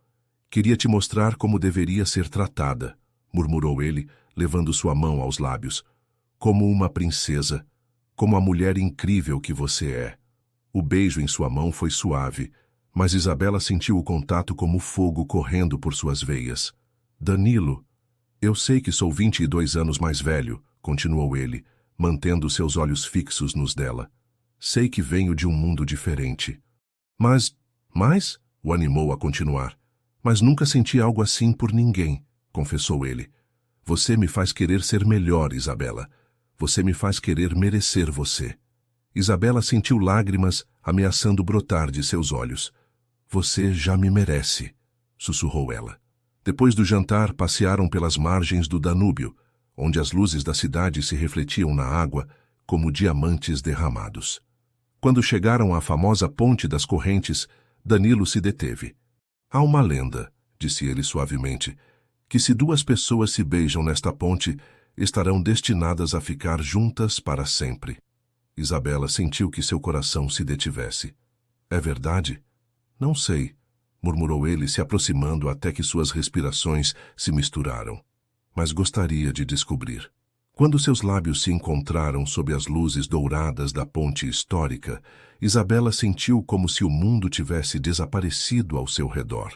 Queria te mostrar como deveria ser tratada, murmurou ele, levando sua mão aos lábios. Como uma princesa, como a mulher incrível que você é. O beijo em sua mão foi suave, mas Isabela sentiu o contato como fogo correndo por suas veias. Danilo, eu sei que sou 22 anos mais velho, continuou ele, mantendo seus olhos fixos nos dela. Sei que venho de um mundo diferente. Mas, o animou a continuar. Mas nunca senti algo assim por ninguém, confessou ele. Você me faz querer ser melhor, Isabela. Você me faz querer merecer você. Isabela sentiu lágrimas ameaçando brotar de seus olhos. Você já me merece, sussurrou ela. Depois do jantar, passearam pelas margens do Danúbio, onde as luzes da cidade se refletiam na água como diamantes derramados. Quando chegaram à famosa Ponte das Correntes, Danilo se deteve. Há uma lenda, disse ele suavemente, que se 2 pessoas se beijam nesta ponte, estarão destinadas a ficar juntas para sempre. Isabela sentiu que seu coração se detivesse. É verdade? Não sei, murmurou ele, se aproximando até que suas respirações se misturaram. Mas gostaria de descobrir. Quando seus lábios se encontraram sob as luzes douradas da ponte histórica, Isabela sentiu como se o mundo tivesse desaparecido ao seu redor.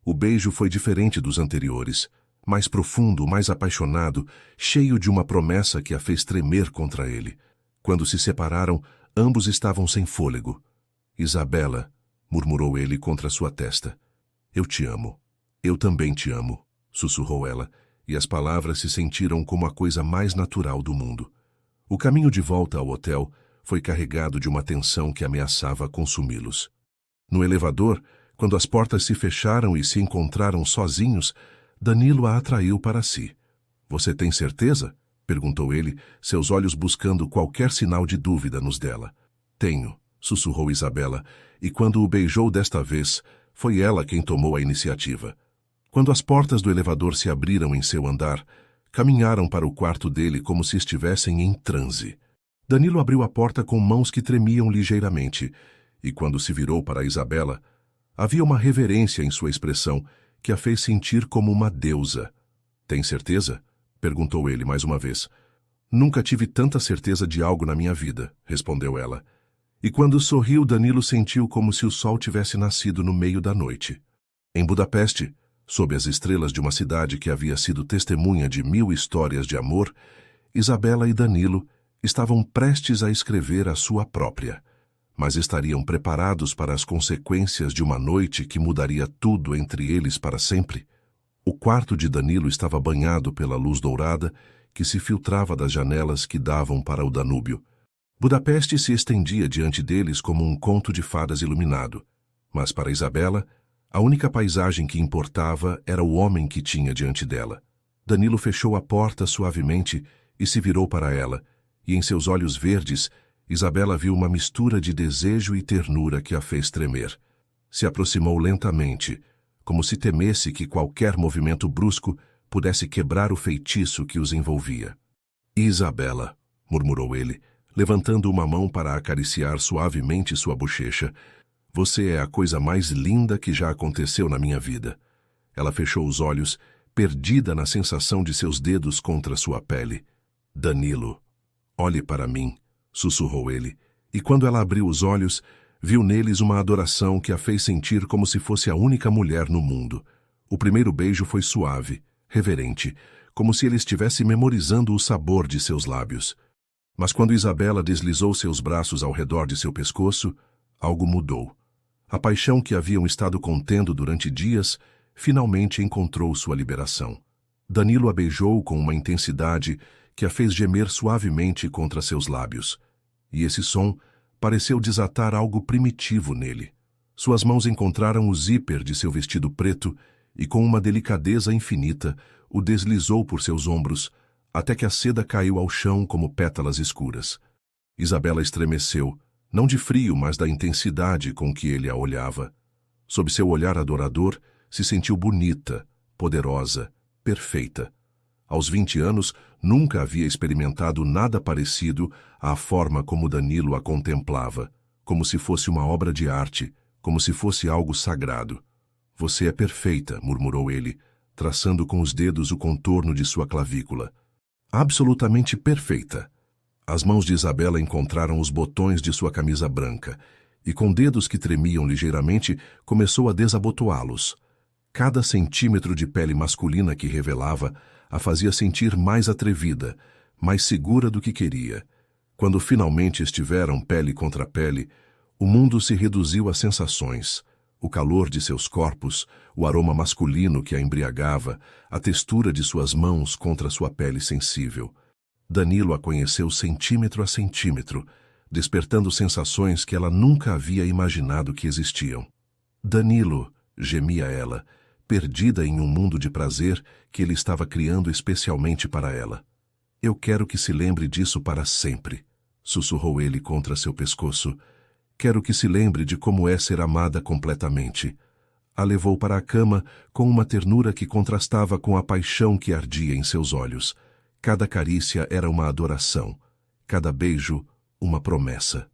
O beijo foi diferente dos anteriores, mais profundo, mais apaixonado, cheio de uma promessa que a fez tremer contra ele. Quando se separaram, ambos estavam sem fôlego. Isabela, murmurou ele contra sua testa. Eu te amo. Eu também te amo, sussurrou ela, e as palavras se sentiram como a coisa mais natural do mundo. O caminho de volta ao hotel foi carregado de uma tensão que ameaçava consumi-los. No elevador, quando as portas se fecharam e se encontraram sozinhos, Danilo a atraiu para si. Você tem certeza? Perguntou ele, seus olhos buscando qualquer sinal de dúvida nos dela. Tenho, sussurrou Isabela, e quando o beijou desta vez, foi ela quem tomou a iniciativa. Quando as portas do elevador se abriram em seu andar, caminharam para o quarto dele como se estivessem em transe. Danilo abriu a porta com mãos que tremiam ligeiramente, e quando se virou para Isabela, havia uma reverência em sua expressão que a fez sentir como uma deusa. Tem certeza? Perguntou ele mais uma vez. Nunca tive tanta certeza de algo na minha vida, respondeu ela. E quando sorriu, Danilo sentiu como se o sol tivesse nascido no meio da noite. Em Budapeste, sob as estrelas de uma cidade que havia sido testemunha de 1000 histórias de amor, Isabela e Danilo estavam prestes a escrever a sua própria, mas estariam preparados para as consequências de uma noite que mudaria tudo entre eles para sempre. O quarto de Danilo estava banhado pela luz dourada que se filtrava das janelas que davam para o Danúbio. Budapeste se estendia diante deles como um conto de fadas iluminado, mas para Isabela, a única paisagem que importava era o homem que tinha diante dela. Danilo fechou a porta suavemente e se virou para ela, e em seus olhos verdes, Isabela viu uma mistura de desejo e ternura que a fez tremer. Se aproximou lentamente, como se temesse que qualquer movimento brusco pudesse quebrar o feitiço que os envolvia. Isabela, murmurou ele, levantando uma mão para acariciar suavemente sua bochecha, você é a coisa mais linda que já aconteceu na minha vida. Ela fechou os olhos, perdida na sensação de seus dedos contra sua pele. Danilo, olhe para mim, sussurrou ele, e quando ela abriu os olhos, viu neles uma adoração que a fez sentir como se fosse a única mulher no mundo. O primeiro beijo foi suave, reverente, como se ele estivesse memorizando o sabor de seus lábios. Mas quando Isabela deslizou seus braços ao redor de seu pescoço, algo mudou. A paixão que haviam estado contendo durante dias finalmente encontrou sua liberação. Danilo a beijou com uma intensidade que a fez gemer suavemente contra seus lábios. E esse som pareceu desatar algo primitivo nele. Suas mãos encontraram o zíper de seu vestido preto e, com uma delicadeza infinita, o deslizou por seus ombros, até que a seda caiu ao chão como pétalas escuras. Isabela estremeceu, não de frio, mas da intensidade com que ele a olhava. Sob seu olhar adorador, se sentiu bonita, poderosa, perfeita. Aos 20 anos, nunca havia experimentado nada parecido à forma como Danilo a contemplava, como se fosse uma obra de arte, como se fosse algo sagrado. Você é perfeita, murmurou ele, traçando com os dedos o contorno de sua clavícula. Absolutamente perfeita. As mãos de Isabela encontraram os botões de sua camisa branca, e com dedos que tremiam ligeiramente, começou a desabotoá-los. Cada centímetro de pele masculina que revelava a fazia sentir mais atrevida, mais segura do que queria. Quando finalmente estiveram pele contra pele, o mundo se reduziu a sensações. O calor de seus corpos, o aroma masculino que a embriagava, a textura de suas mãos contra sua pele sensível. Danilo a conheceu centímetro a centímetro, despertando sensações que ela nunca havia imaginado que existiam. Danilo, gemia ela, perdida em um mundo de prazer que ele estava criando especialmente para ela. Eu quero que se lembre disso para sempre, sussurrou ele contra seu pescoço. Quero que se lembre de como é ser amada completamente. A levou para a cama com uma ternura que contrastava com a paixão que ardia em seus olhos. Cada carícia era uma adoração, cada beijo, uma promessa.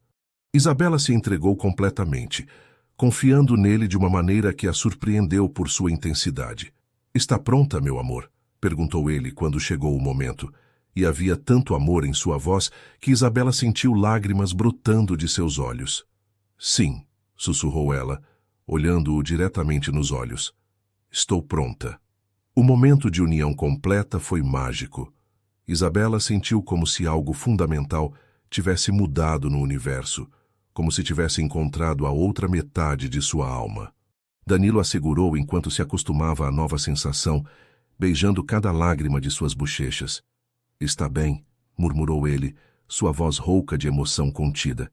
Isabela se entregou completamente, confiando nele de uma maneira que a surpreendeu por sua intensidade. "Está pronta, meu amor?" perguntou ele quando chegou o momento, e havia tanto amor em sua voz que Isabela sentiu lágrimas brotando de seus olhos. "Sim", sussurrou ela, olhando-o diretamente nos olhos. "Estou pronta." O momento de união completa foi mágico. Isabela sentiu como se algo fundamental tivesse mudado no universo, como se tivesse encontrado a outra metade de sua alma. Danilo a segurou enquanto se acostumava à nova sensação, beijando cada lágrima de suas bochechas. "Está bem", murmurou ele, sua voz rouca de emoção contida.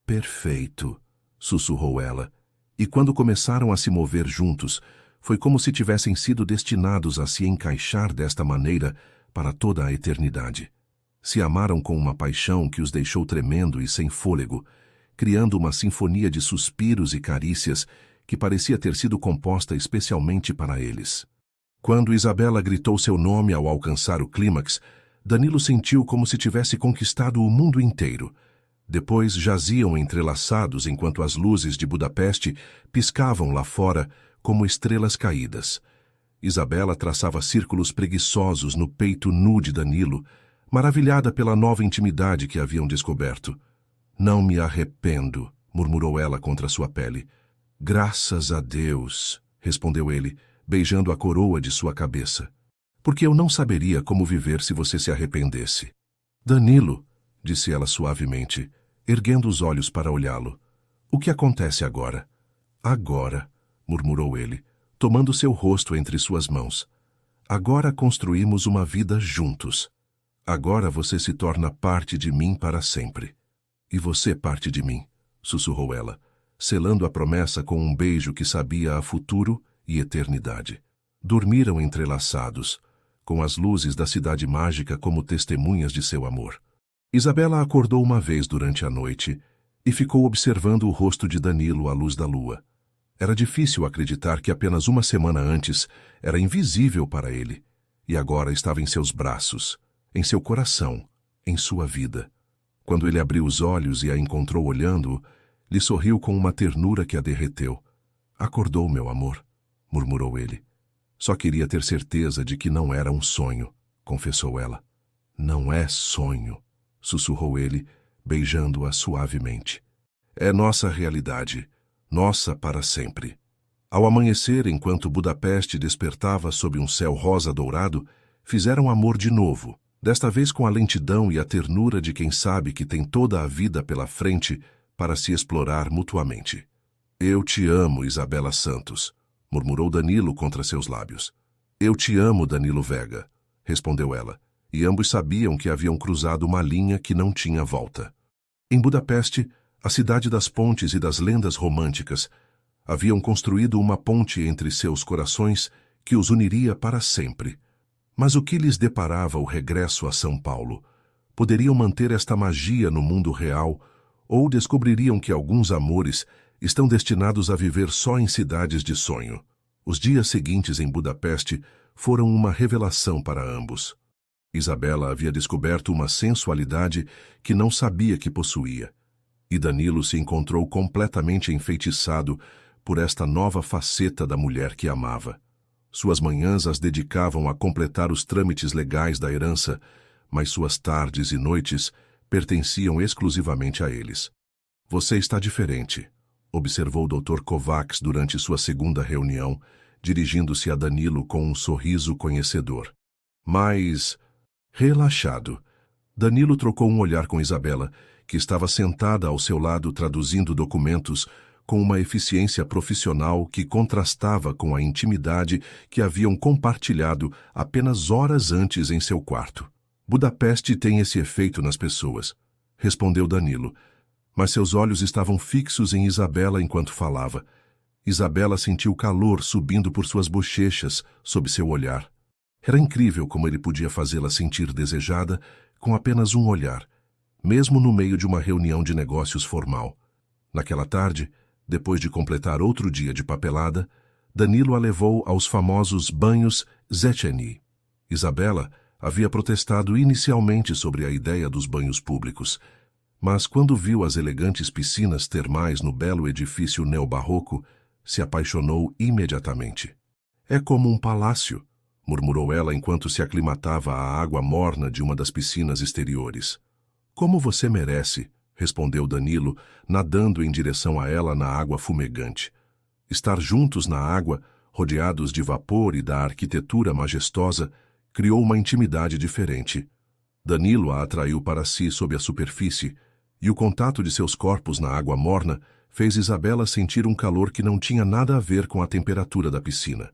"Perfeito", sussurrou ela, e quando começaram a se mover juntos, foi como se tivessem sido destinados a se encaixar desta maneira para toda a eternidade. Se amaram com uma paixão que os deixou tremendo e sem fôlego, criando uma sinfonia de suspiros e carícias que parecia ter sido composta especialmente para eles. Quando Isabela gritou seu nome ao alcançar o clímax, Danilo sentiu como se tivesse conquistado o mundo inteiro. Depois jaziam entrelaçados enquanto as luzes de Budapeste piscavam lá fora como estrelas caídas. Isabela traçava círculos preguiçosos no peito nu de Danilo, maravilhada pela nova intimidade que haviam descoberto. "Não me arrependo", murmurou ela contra sua pele. "Graças a Deus", respondeu ele, beijando a coroa de sua cabeça. "Porque eu não saberia como viver se você se arrependesse." "Danilo", disse ela suavemente, erguendo os olhos para olhá-lo. "O que acontece agora?" "Agora", murmurou ele, tomando seu rosto entre suas mãos. "Agora construímos uma vida juntos. Agora você se torna parte de mim para sempre." "E você parte de mim", sussurrou ela, selando a promessa com um beijo que sabia a futuro e eternidade. Dormiram entrelaçados, com as luzes da cidade mágica como testemunhas de seu amor. Isabela acordou uma vez durante a noite e ficou observando o rosto de Danilo à luz da lua. Era difícil acreditar que apenas uma semana antes era invisível para ele, e agora estava em seus braços, em seu coração, em sua vida. Quando ele abriu os olhos e a encontrou olhando-o, lhe sorriu com uma ternura que a derreteu. "Acordou, meu amor", murmurou ele. "Só queria ter certeza de que não era um sonho", confessou ela. "Não é sonho", sussurrou ele, beijando-a suavemente. "É nossa realidade, nossa para sempre." Ao amanhecer, enquanto Budapeste despertava sob um céu rosa dourado, fizeram amor de novo, desta vez com a lentidão e a ternura de quem sabe que tem toda a vida pela frente para se explorar mutuamente. "Eu te amo, Isabela Santos", murmurou Danilo contra seus lábios. "Eu te amo, Danilo Vega", respondeu ela, e ambos sabiam que haviam cruzado uma linha que não tinha volta. Em Budapeste, a cidade das pontes e das lendas românticas, haviam construído uma ponte entre seus corações que os uniria para sempre. Mas o que lhes deparava o regresso a São Paulo? Poderiam manter esta magia no mundo real ou descobririam que alguns amores estão destinados a viver só em cidades de sonho? Os dias seguintes em Budapeste foram uma revelação para ambos. Isabela havia descoberto uma sensualidade que não sabia que possuía, e Danilo se encontrou completamente enfeitiçado por esta nova faceta da mulher que amava. Suas manhãs as dedicavam a completar os trâmites legais da herança, mas suas tardes e noites pertenciam exclusivamente a eles. "Você está diferente", observou o Dr. Kovacs durante sua segunda reunião, dirigindo-se a Danilo com um sorriso conhecedor. Mas, relaxado, Danilo trocou um olhar com Isabela, que estava sentada ao seu lado traduzindo documentos com uma eficiência profissional que contrastava com a intimidade que haviam compartilhado apenas horas antes em seu quarto. "Budapeste tem esse efeito nas pessoas", respondeu Danilo, mas seus olhos estavam fixos em Isabela enquanto falava. Isabela sentiu calor subindo por suas bochechas sob seu olhar. Era incrível como ele podia fazê-la sentir desejada com apenas um olhar, mesmo no meio de uma reunião de negócios formal. Naquela tarde, depois de completar outro dia de papelada, Danilo a levou aos famosos banhos Széchenyi. Isabela havia protestado inicialmente sobre a ideia dos banhos públicos, Mas quando viu as elegantes piscinas termais no belo edifício neobarroco, se apaixonou imediatamente. É como um palácio, murmurou ela enquanto se aclimatava à água morna de uma das piscinas exteriores. Como você merece, respondeu Danilo, nadando em direção a ela na água fumegante. Estar juntos na água, rodeados de vapor e da arquitetura majestosa, criou uma intimidade diferente. Danilo a atraiu para si sob a superfície, e o contato de seus corpos na água morna fez Isabela sentir um calor que não tinha nada a ver com a temperatura da piscina.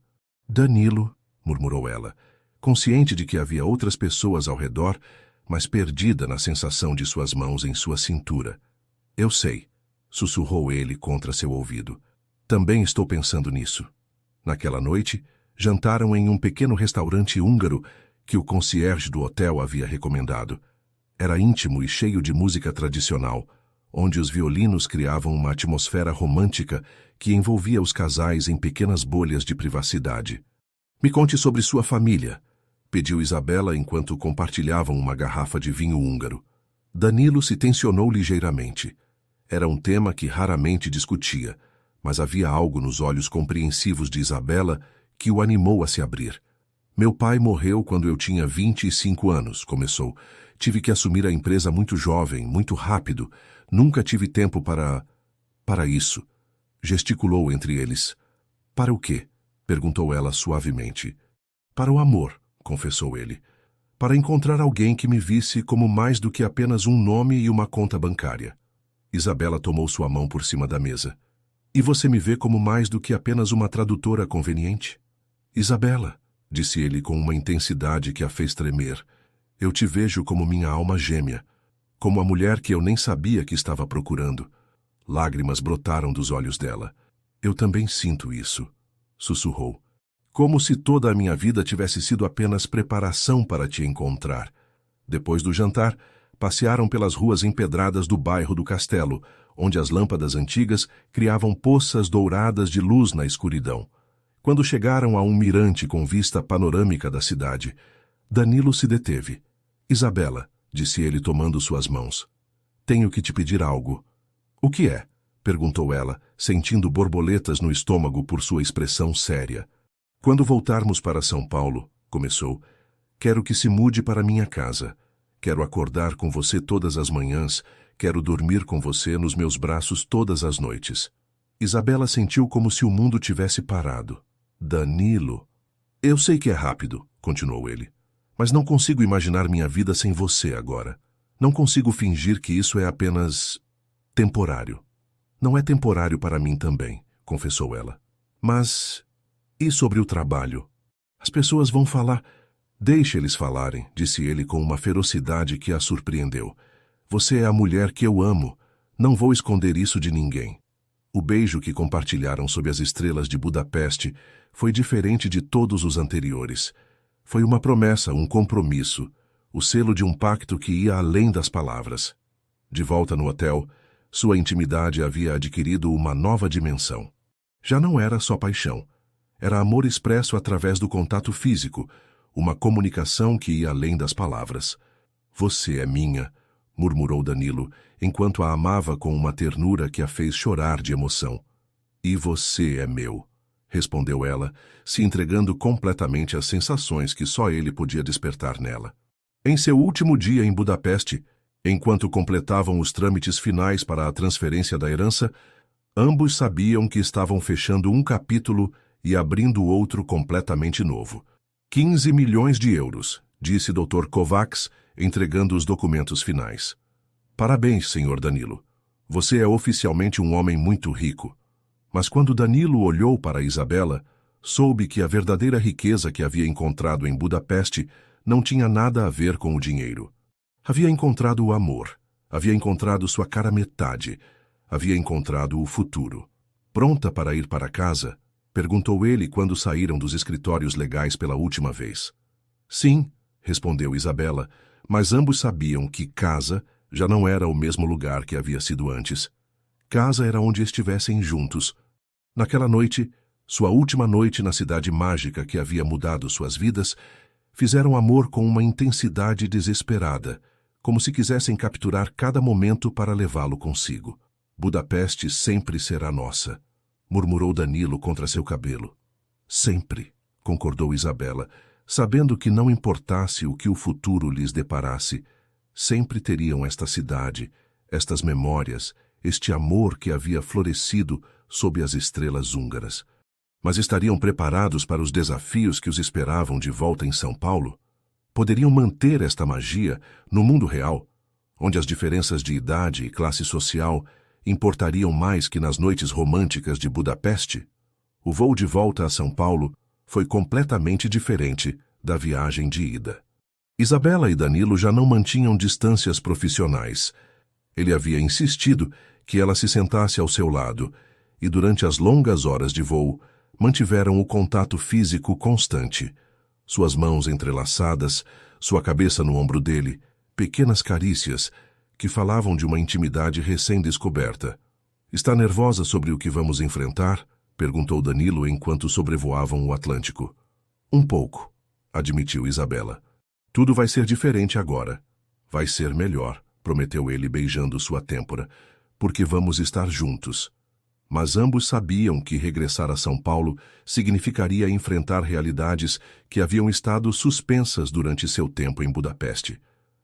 Danilo, murmurou ela, consciente de que havia outras pessoas ao redor, mas perdida na sensação de suas mãos em sua cintura. Eu sei, sussurrou ele contra seu ouvido. Também estou pensando nisso. Naquela noite, jantaram em um pequeno restaurante húngaro que o concierge do hotel havia recomendado. Era íntimo e cheio de música tradicional, onde os violinos criavam uma atmosfera romântica que envolvia os casais em pequenas bolhas de privacidade. Me conte sobre sua família, pediu Isabela enquanto compartilhavam uma garrafa de vinho húngaro. Danilo se tensionou ligeiramente. Era um tema que raramente discutia, mas havia algo nos olhos compreensivos de Isabela que o animou a se abrir. Meu pai morreu quando eu tinha 25 anos, começou. Tive que assumir a empresa muito jovem, muito rápido. Nunca tive tempo para isso. Gesticulou entre eles. Para o quê? Perguntou ela suavemente. Para o amor, confessou ele. Para encontrar alguém que me visse como mais do que apenas um nome e uma conta bancária. Isabela tomou sua mão por cima da mesa. E você me vê como mais do que apenas uma tradutora conveniente? Isabela, disse ele com uma intensidade que a fez tremer, eu te vejo como minha alma gêmea, como a mulher que eu nem sabia que estava procurando. Lágrimas brotaram dos olhos dela. Eu também sinto isso, sussurrou. Como se toda a minha vida tivesse sido apenas preparação para te encontrar. Depois do jantar, passearam pelas ruas empedradas do bairro do Castelo, onde as lâmpadas antigas criavam poças douradas de luz na escuridão. Quando chegaram a um mirante com vista panorâmica da cidade, Danilo se deteve. Isabela, disse ele tomando suas mãos. Tenho que te pedir algo. O que é? Perguntou ela, sentindo borboletas no estômago por sua expressão séria. Quando voltarmos para São Paulo, começou, quero que se mude para minha casa. Quero acordar com você todas as manhãs, quero dormir com você nos meus braços todas as noites. Isabela sentiu como se o mundo tivesse parado. Danilo. Eu sei que é rápido, continuou ele, mas não consigo imaginar minha vida sem você agora. Não consigo fingir que isso é apenas temporário. Não é temporário para mim também, confessou ela. Mas e sobre o trabalho? As pessoas vão falar. Deixe eles falarem, disse ele com uma ferocidade que a surpreendeu. Você é a mulher que eu amo. Não vou esconder isso de ninguém. O beijo que compartilharam sob as estrelas de Budapeste foi diferente de todos os anteriores. Foi uma promessa, um compromisso, o selo de um pacto que ia além das palavras. De volta no hotel, sua intimidade havia adquirido uma nova dimensão. Já não era só paixão. Era amor expresso através do contato físico, uma comunicação que ia além das palavras. Você é minha, murmurou Danilo, enquanto a amava com uma ternura que a fez chorar de emoção. E você é meu, respondeu ela, se entregando completamente às sensações que só ele podia despertar nela. Em seu último dia em Budapeste, enquanto completavam os trâmites finais para a transferência da herança, ambos sabiam que estavam fechando um capítulo e abrindo outro completamente novo. 15 milhões de euros, disse Dr. Kovacs, entregando os documentos finais. Parabéns, senhor Danilo. Você é oficialmente um homem muito rico. Mas quando Danilo olhou para Isabela, soube que a verdadeira riqueza que havia encontrado em Budapeste não tinha nada a ver com o dinheiro. Havia encontrado o amor, havia encontrado sua cara metade, havia encontrado o futuro. Pronta para ir para casa? Perguntou ele quando saíram dos escritórios legais pela última vez. Sim, respondeu Isabela, mas ambos sabiam que casa já não era o mesmo lugar que havia sido antes. Casa era onde estivessem juntos. Naquela noite, sua última noite na cidade mágica que havia mudado suas vidas, fizeram amor com uma intensidade desesperada, como se quisessem capturar cada momento para levá-lo consigo. Budapeste sempre será nossa, murmurou Danilo contra seu cabelo. Sempre, concordou Isabela, sabendo que não importasse o que o futuro lhes deparasse, sempre teriam esta cidade, estas memórias, este amor que havia florescido sob as estrelas húngaras. Mas estariam preparados para os desafios que os esperavam de volta em São Paulo? Poderiam manter esta magia no mundo real, onde as diferenças de idade e classe social importariam mais que nas noites românticas de Budapeste? O voo de volta a São Paulo foi completamente diferente da viagem de ida. Isabela e Danilo já não mantinham distâncias profissionais. Ele havia insistido que ela se sentasse ao seu lado, e durante as longas horas de voo, mantiveram o contato físico constante. Suas mãos entrelaçadas, sua cabeça no ombro dele, pequenas carícias que falavam de uma intimidade recém-descoberta. "Está nervosa sobre o que vamos enfrentar?" perguntou Danilo enquanto sobrevoavam o Atlântico. "Um pouco", admitiu Isabela. "Tudo vai ser diferente agora. Vai ser melhor", prometeu ele beijando sua têmpora, "porque vamos estar juntos." Mas ambos sabiam que regressar a São Paulo significaria enfrentar realidades que haviam estado suspensas durante seu tempo em Budapeste.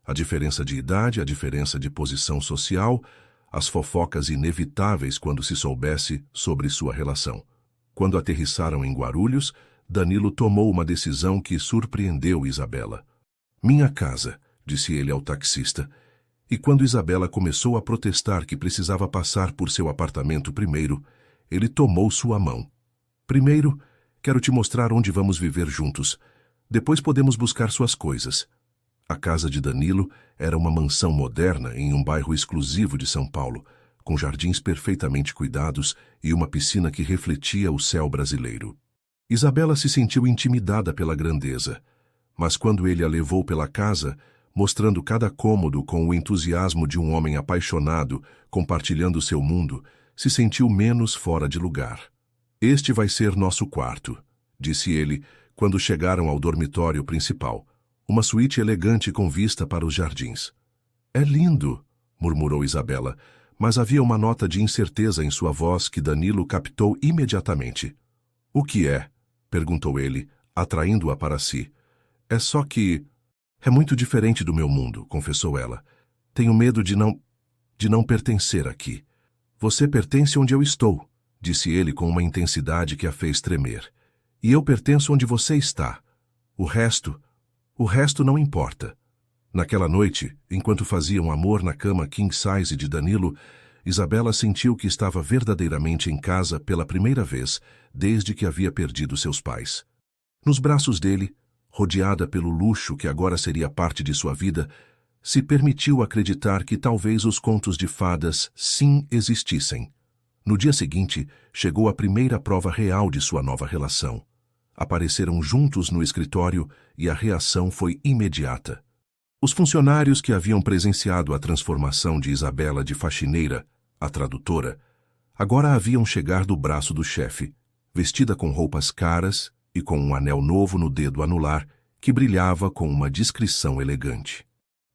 A diferença de idade, a diferença de posição social, as fofocas inevitáveis quando se soubesse sobre sua relação. Quando aterrissaram em Guarulhos, Danilo tomou uma decisão que surpreendeu Isabela. "Minha casa", disse ele ao taxista. E quando Isabela começou a protestar que precisava passar por seu apartamento primeiro, ele tomou sua mão. "Primeiro, quero te mostrar onde vamos viver juntos. Depois podemos buscar suas coisas." A casa de Danilo era uma mansão moderna em um bairro exclusivo de São Paulo, com jardins perfeitamente cuidados e uma piscina que refletia o céu brasileiro. Isabela se sentiu intimidada pela grandeza, mas quando ele a levou pela casa, mostrando cada cômodo com o entusiasmo de um homem apaixonado, compartilhando seu mundo, se sentiu menos fora de lugar. "Este vai ser nosso quarto", disse ele quando chegaram ao dormitório principal, uma suíte elegante com vista para os jardins. "É lindo", murmurou Isabela, mas havia uma nota de incerteza em sua voz que Danilo captou imediatamente. "O que é?" perguntou ele, atraindo-a para si. "É só que... é muito diferente do meu mundo", confessou ela. "Tenho medo de não pertencer aqui." "Você pertence onde eu estou", disse ele com uma intensidade que a fez tremer. "E eu pertenço onde você está. O resto não importa." Naquela noite, enquanto faziam amor na cama king size de Danilo, Isabela sentiu que estava verdadeiramente em casa pela primeira vez desde que havia perdido seus pais. Nos braços dele, rodeada pelo luxo que agora seria parte de sua vida, se permitiu acreditar que talvez os contos de fadas sim existissem. No dia seguinte, chegou a primeira prova real de sua nova relação. Apareceram juntos no escritório e a reação foi imediata. Os funcionários que haviam presenciado a transformação de Isabela de faxineira, a tradutora, agora a viam chegar do braço do chefe, vestida com roupas caras e com um anel novo no dedo anular que brilhava com uma discrição elegante.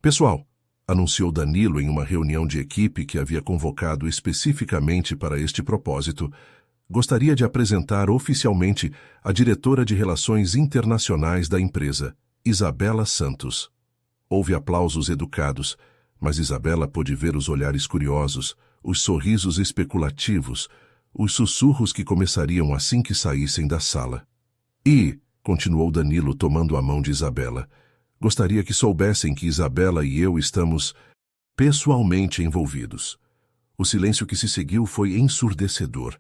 "Pessoal", anunciou Danilo em uma reunião de equipe que havia convocado especificamente para este propósito, "gostaria de apresentar oficialmente a diretora de Relações Internacionais da empresa, Isabela Santos." Houve aplausos educados, mas Isabela pôde ver os olhares curiosos, os sorrisos especulativos, os sussurros que começariam assim que saíssem da sala. "E", continuou Danilo tomando a mão de Isabela, "gostaria que soubessem que Isabela e eu estamos pessoalmente envolvidos." O silêncio que se seguiu foi ensurdecedor.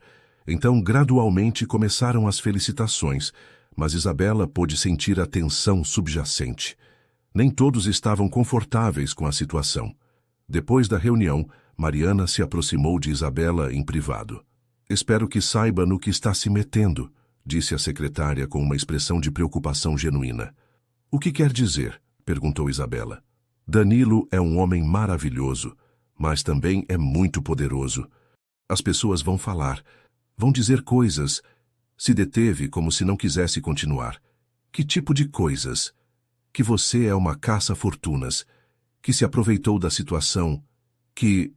Então, gradualmente, começaram as felicitações, mas Isabela pôde sentir a tensão subjacente. Nem todos estavam confortáveis com a situação. Depois da reunião, Mariana se aproximou de Isabela em privado. "Espero que saiba no que está se metendo", disse a secretária com uma expressão de preocupação genuína. "O que quer dizer?" perguntou Isabela. "Danilo é um homem maravilhoso, mas também é muito poderoso. As pessoas vão falar, vão dizer coisas." Se deteve como se não quisesse continuar. "Que tipo de coisas?" "Que você é uma caça-fortunas, que se aproveitou da situação, que...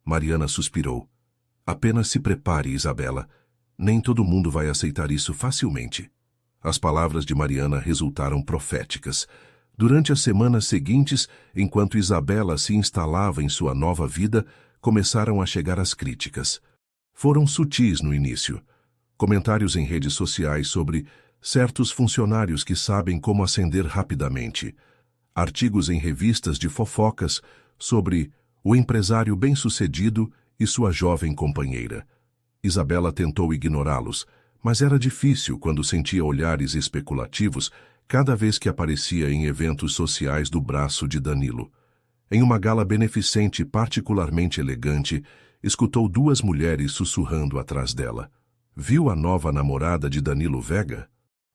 Mariana suspirou. Apenas se prepare, Isabela. Nem todo mundo vai aceitar isso facilmente. As palavras de Mariana resultaram proféticas. Durante as semanas seguintes, enquanto Isabela se instalava em sua nova vida, começaram a chegar as críticas. Foram sutis no início. Comentários em redes sociais sobre certos funcionários que sabem como ascender rapidamente. Artigos em revistas de fofocas sobre o empresário bem-sucedido e sua jovem companheira. Isabela tentou ignorá-los, mas era difícil quando sentia olhares especulativos cada vez que aparecia em eventos sociais do braço de Danilo. Em uma gala beneficente particularmente elegante, escutou duas mulheres sussurrando atrás dela. Viu a nova namorada de Danilo Vega?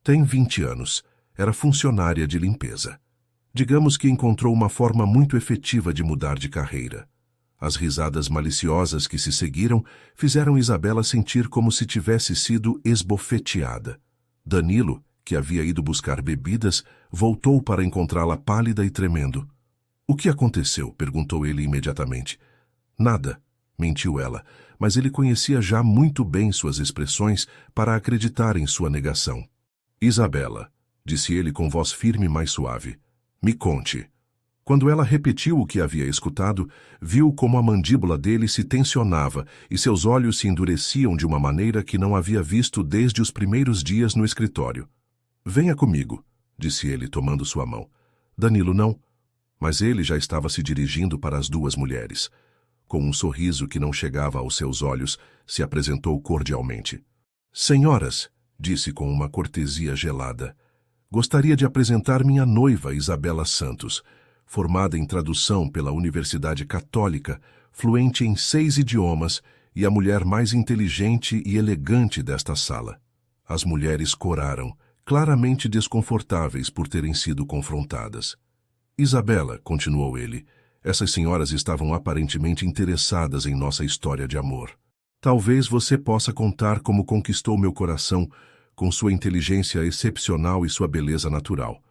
Tem 20 anos. Era funcionária de limpeza. Digamos que encontrou uma forma muito efetiva de mudar de carreira. As risadas maliciosas que se seguiram fizeram Isabela sentir como se tivesse sido esbofeteada. Danilo, que havia ido buscar bebidas, voltou para encontrá-la pálida e tremendo. "O que aconteceu?" perguntou ele imediatamente. "Nada", mentiu ela, mas ele conhecia já muito bem suas expressões para acreditar em sua negação. "Isabela", disse ele com voz firme e mais suave, "me conte." Quando ela repetiu o que havia escutado, viu como a mandíbula dele se tensionava e seus olhos se endureciam de uma maneira que não havia visto desde os primeiros dias no escritório. "Venha comigo", disse ele, tomando sua mão. Danilo não, mas ele já estava se dirigindo para as duas mulheres. Com um sorriso que não chegava aos seus olhos, se apresentou cordialmente. "Senhoras", disse com uma cortesia gelada, "gostaria de apresentar minha noiva, Isabela Santos, formada em tradução pela Universidade Católica, fluente em 6 idiomas e a mulher mais inteligente e elegante desta sala." As mulheres coraram, claramente desconfortáveis por terem sido confrontadas. "Isabela", continuou ele, "essas senhoras estavam aparentemente interessadas em nossa história de amor. Talvez você possa contar como conquistou meu coração com sua inteligência excepcional e sua beleza natural."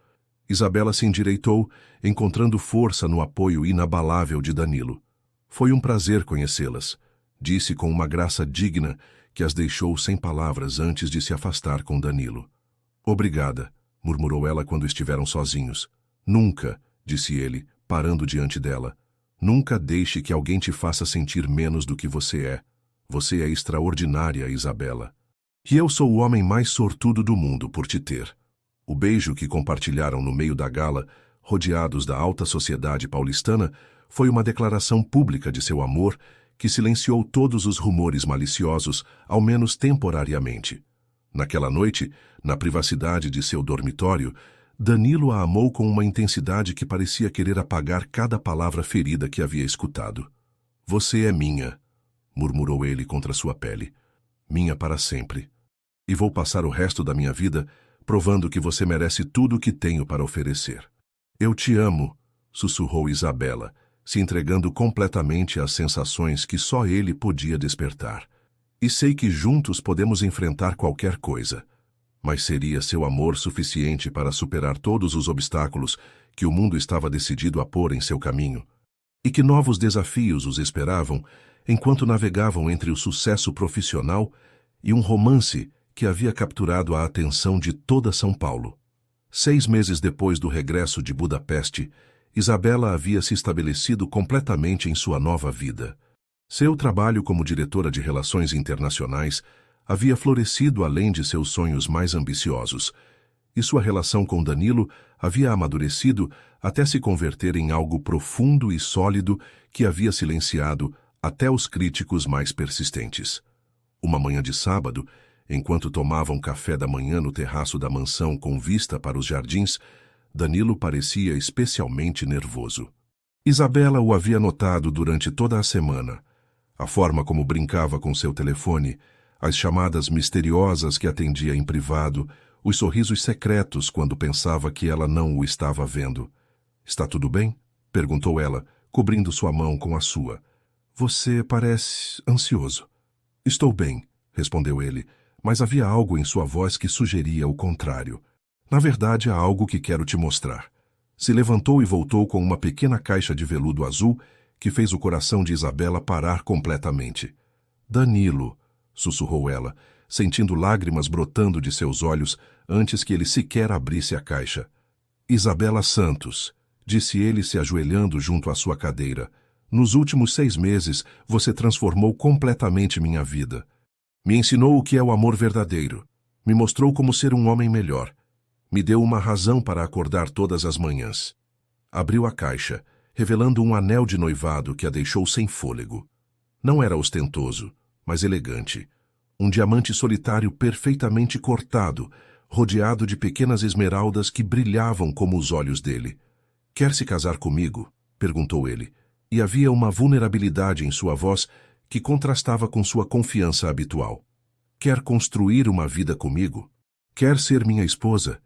Isabela se endireitou, encontrando força no apoio inabalável de Danilo. "Foi um prazer conhecê-las", disse com uma graça digna que as deixou sem palavras antes de se afastar com Danilo. "Obrigada", murmurou ela quando estiveram sozinhos. "Nunca", disse ele, parando diante dela, "nunca deixe que alguém te faça sentir menos do que você é. Você é extraordinária, Isabela. E eu sou o homem mais sortudo do mundo por te ter." O beijo que compartilharam no meio da gala, rodeados da alta sociedade paulistana, foi uma declaração pública de seu amor que silenciou todos os rumores maliciosos, ao menos temporariamente. Naquela noite, na privacidade de seu dormitório, Danilo a amou com uma intensidade que parecia querer apagar cada palavra ferida que havia escutado. "Você é minha", murmurou ele contra sua pele. "Minha para sempre. E vou passar o resto da minha vida provando que você merece tudo o que tenho para oferecer." "Eu te amo", sussurrou Isabela, se entregando completamente às sensações que só ele podia despertar. "E sei que juntos podemos enfrentar qualquer coisa. Mas seria seu amor suficiente para superar todos os obstáculos que o mundo estava decidido a pôr em seu caminho? E que novos desafios os esperavam enquanto navegavam entre o sucesso profissional e um romance que havia capturado a atenção de toda São Paulo? 6 meses depois do regresso de Budapeste, Isabela havia se estabelecido completamente em sua nova vida. Seu trabalho como diretora de relações internacionais havia florescido além de seus sonhos mais ambiciosos, e sua relação com Danilo havia amadurecido até se converter em algo profundo e sólido que havia silenciado até os críticos mais persistentes. Uma manhã de sábado, enquanto tomavam café da manhã no terraço da mansão com vista para os jardins, Danilo parecia especialmente nervoso. Isabela o havia notado durante toda a semana. A forma como brincava com seu telefone, as chamadas misteriosas que atendia em privado, os sorrisos secretos quando pensava que ela não o estava vendo. "Está tudo bem?" perguntou ela, cobrindo sua mão com a sua. "Você parece ansioso." "Estou bem", respondeu ele, mas havia algo em sua voz que sugeria o contrário. "Na verdade, há algo que quero te mostrar. Se levantou e voltou com uma pequena caixa de veludo azul que fez o coração de Isabela parar completamente. Danilo, sussurrou ela, sentindo lágrimas brotando de seus olhos antes que ele sequer abrisse a caixa. Isabela Santos, disse ele se ajoelhando junto à sua cadeira, nos últimos 6 meses você transformou completamente minha vida. Me ensinou o que é o amor verdadeiro. Me mostrou como ser um homem melhor. Me deu uma razão para acordar todas as manhãs. Abriu a caixa, revelando um anel de noivado que a deixou sem fôlego. Não era ostentoso, mas elegante. Um diamante solitário perfeitamente cortado, rodeado de pequenas esmeraldas que brilhavam como os olhos dele. Quer se casar comigo? Perguntou ele. E havia uma vulnerabilidade em sua voz que contrastava com sua confiança habitual. Quer construir uma vida comigo? Quer ser minha esposa?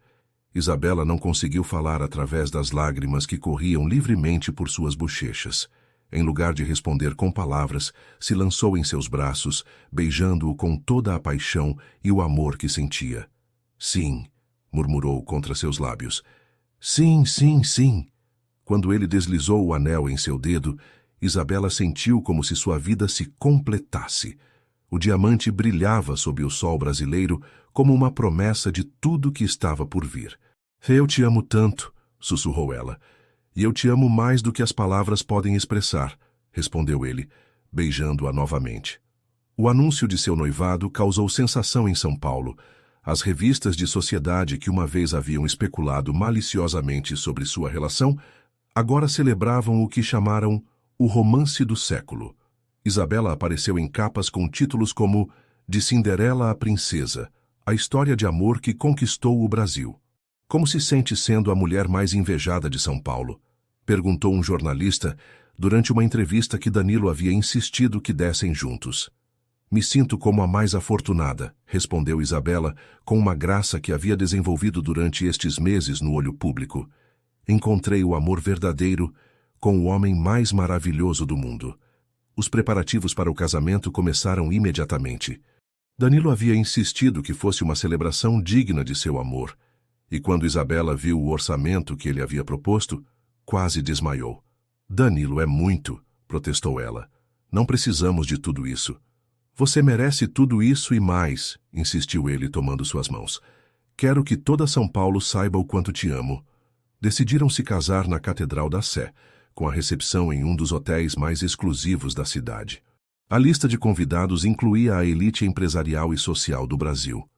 Isabela não conseguiu falar através das lágrimas que corriam livremente por suas bochechas. Em lugar de responder com palavras, se lançou em seus braços, beijando-o com toda a paixão e o amor que sentia. Sim, murmurou contra seus lábios. Sim, sim, sim. Quando ele deslizou o anel em seu dedo, Isabela sentiu como se sua vida se completasse. O diamante brilhava sob o sol brasileiro como uma promessa de tudo que estava por vir. Eu te amo tanto, sussurrou ela. E eu te amo mais do que as palavras podem expressar, respondeu ele, beijando-a novamente. O anúncio de seu noivado causou sensação em São Paulo. As revistas de sociedade que uma vez haviam especulado maliciosamente sobre sua relação, agora celebravam o que chamaram o romance do século. Isabela apareceu em capas com títulos como De Cinderela à Princesa, a história de amor que conquistou o Brasil. Como se sente sendo a mulher mais invejada de São Paulo? Perguntou um jornalista durante uma entrevista que Danilo havia insistido que dessem juntos. Me sinto como a mais afortunada, respondeu Isabela com uma graça que havia desenvolvido durante estes meses no olho público. Encontrei o amor verdadeiro com o homem mais maravilhoso do mundo. Os preparativos para o casamento começaram imediatamente. Danilo havia insistido que fosse uma celebração digna de seu amor, e quando Isabela viu o orçamento que ele havia proposto, quase desmaiou. Danilo, é muito, protestou ela. Não precisamos de tudo isso. Você merece tudo isso e mais, insistiu ele tomando suas mãos. Quero que toda São Paulo saiba o quanto te amo. Decidiram se casar na Catedral da Sé, com a recepção em um dos hotéis mais exclusivos da cidade. A lista de convidados incluía a elite empresarial e social do Brasil.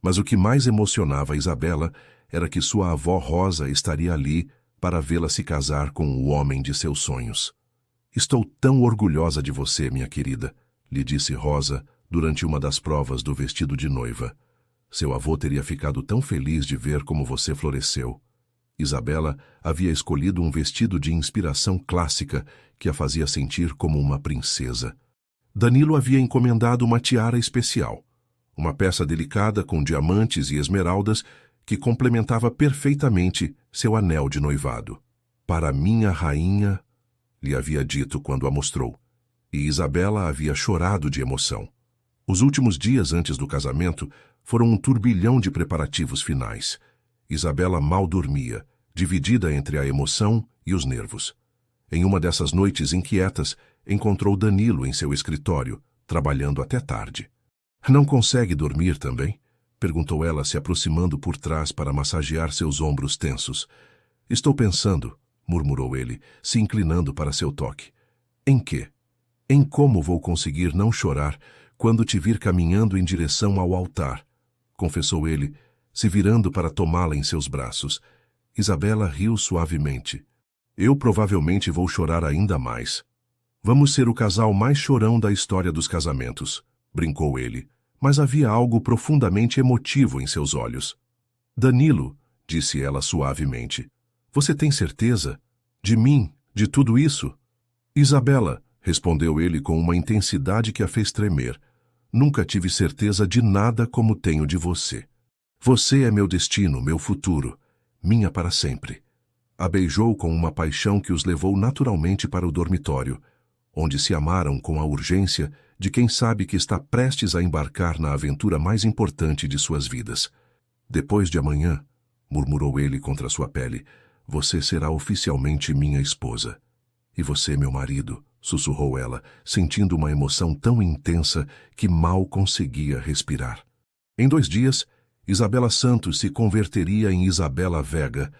Mas o que mais emocionava Isabela era que sua avó Rosa estaria ali para vê-la se casar com o homem de seus sonhos. Estou tão orgulhosa de você, minha querida, lhe disse Rosa durante uma das provas do vestido de noiva. Seu avô teria ficado tão feliz de ver como você floresceu. Isabela havia escolhido um vestido de inspiração clássica que a fazia sentir como uma princesa. Danilo havia encomendado uma tiara especial, uma peça delicada com diamantes e esmeraldas que complementava perfeitamente seu anel de noivado. Para minha rainha, lhe havia dito quando a mostrou, e Isabela havia chorado de emoção. Os últimos dias antes do casamento foram um turbilhão de preparativos finais. Isabela mal dormia, dividida entre a emoção e os nervos. Em uma dessas noites inquietas, encontrou Danilo em seu escritório, trabalhando até tarde. Não consegue dormir também? Perguntou ela, se aproximando por trás para massagear seus ombros tensos. Estou pensando, murmurou ele, se inclinando para seu toque. Em quê? Em como vou conseguir não chorar quando te vir caminhando em direção ao altar, confessou ele, se virando para tomá-la em seus braços. Isabela riu suavemente. Eu provavelmente vou chorar ainda mais. Vamos ser o casal mais chorão da história dos casamentos, brincou ele, mas havia algo profundamente emotivo em seus olhos. Danilo, disse ela suavemente, você tem certeza? De mim, de tudo isso? Isabela, respondeu ele com uma intensidade que a fez tremer, nunca tive certeza de nada como tenho de você. Você é meu destino, meu futuro, minha para sempre. A beijou com uma paixão que os levou naturalmente para o dormitório, onde se amaram com a urgência de quem sabe que está prestes a embarcar na aventura mais importante de suas vidas. Depois de amanhã, murmurou ele contra sua pele, você será oficialmente minha esposa. E você, meu marido, sussurrou ela, sentindo uma emoção tão intensa que mal conseguia respirar. Em 2 dias, Isabela Santos se converteria em Isabela Vega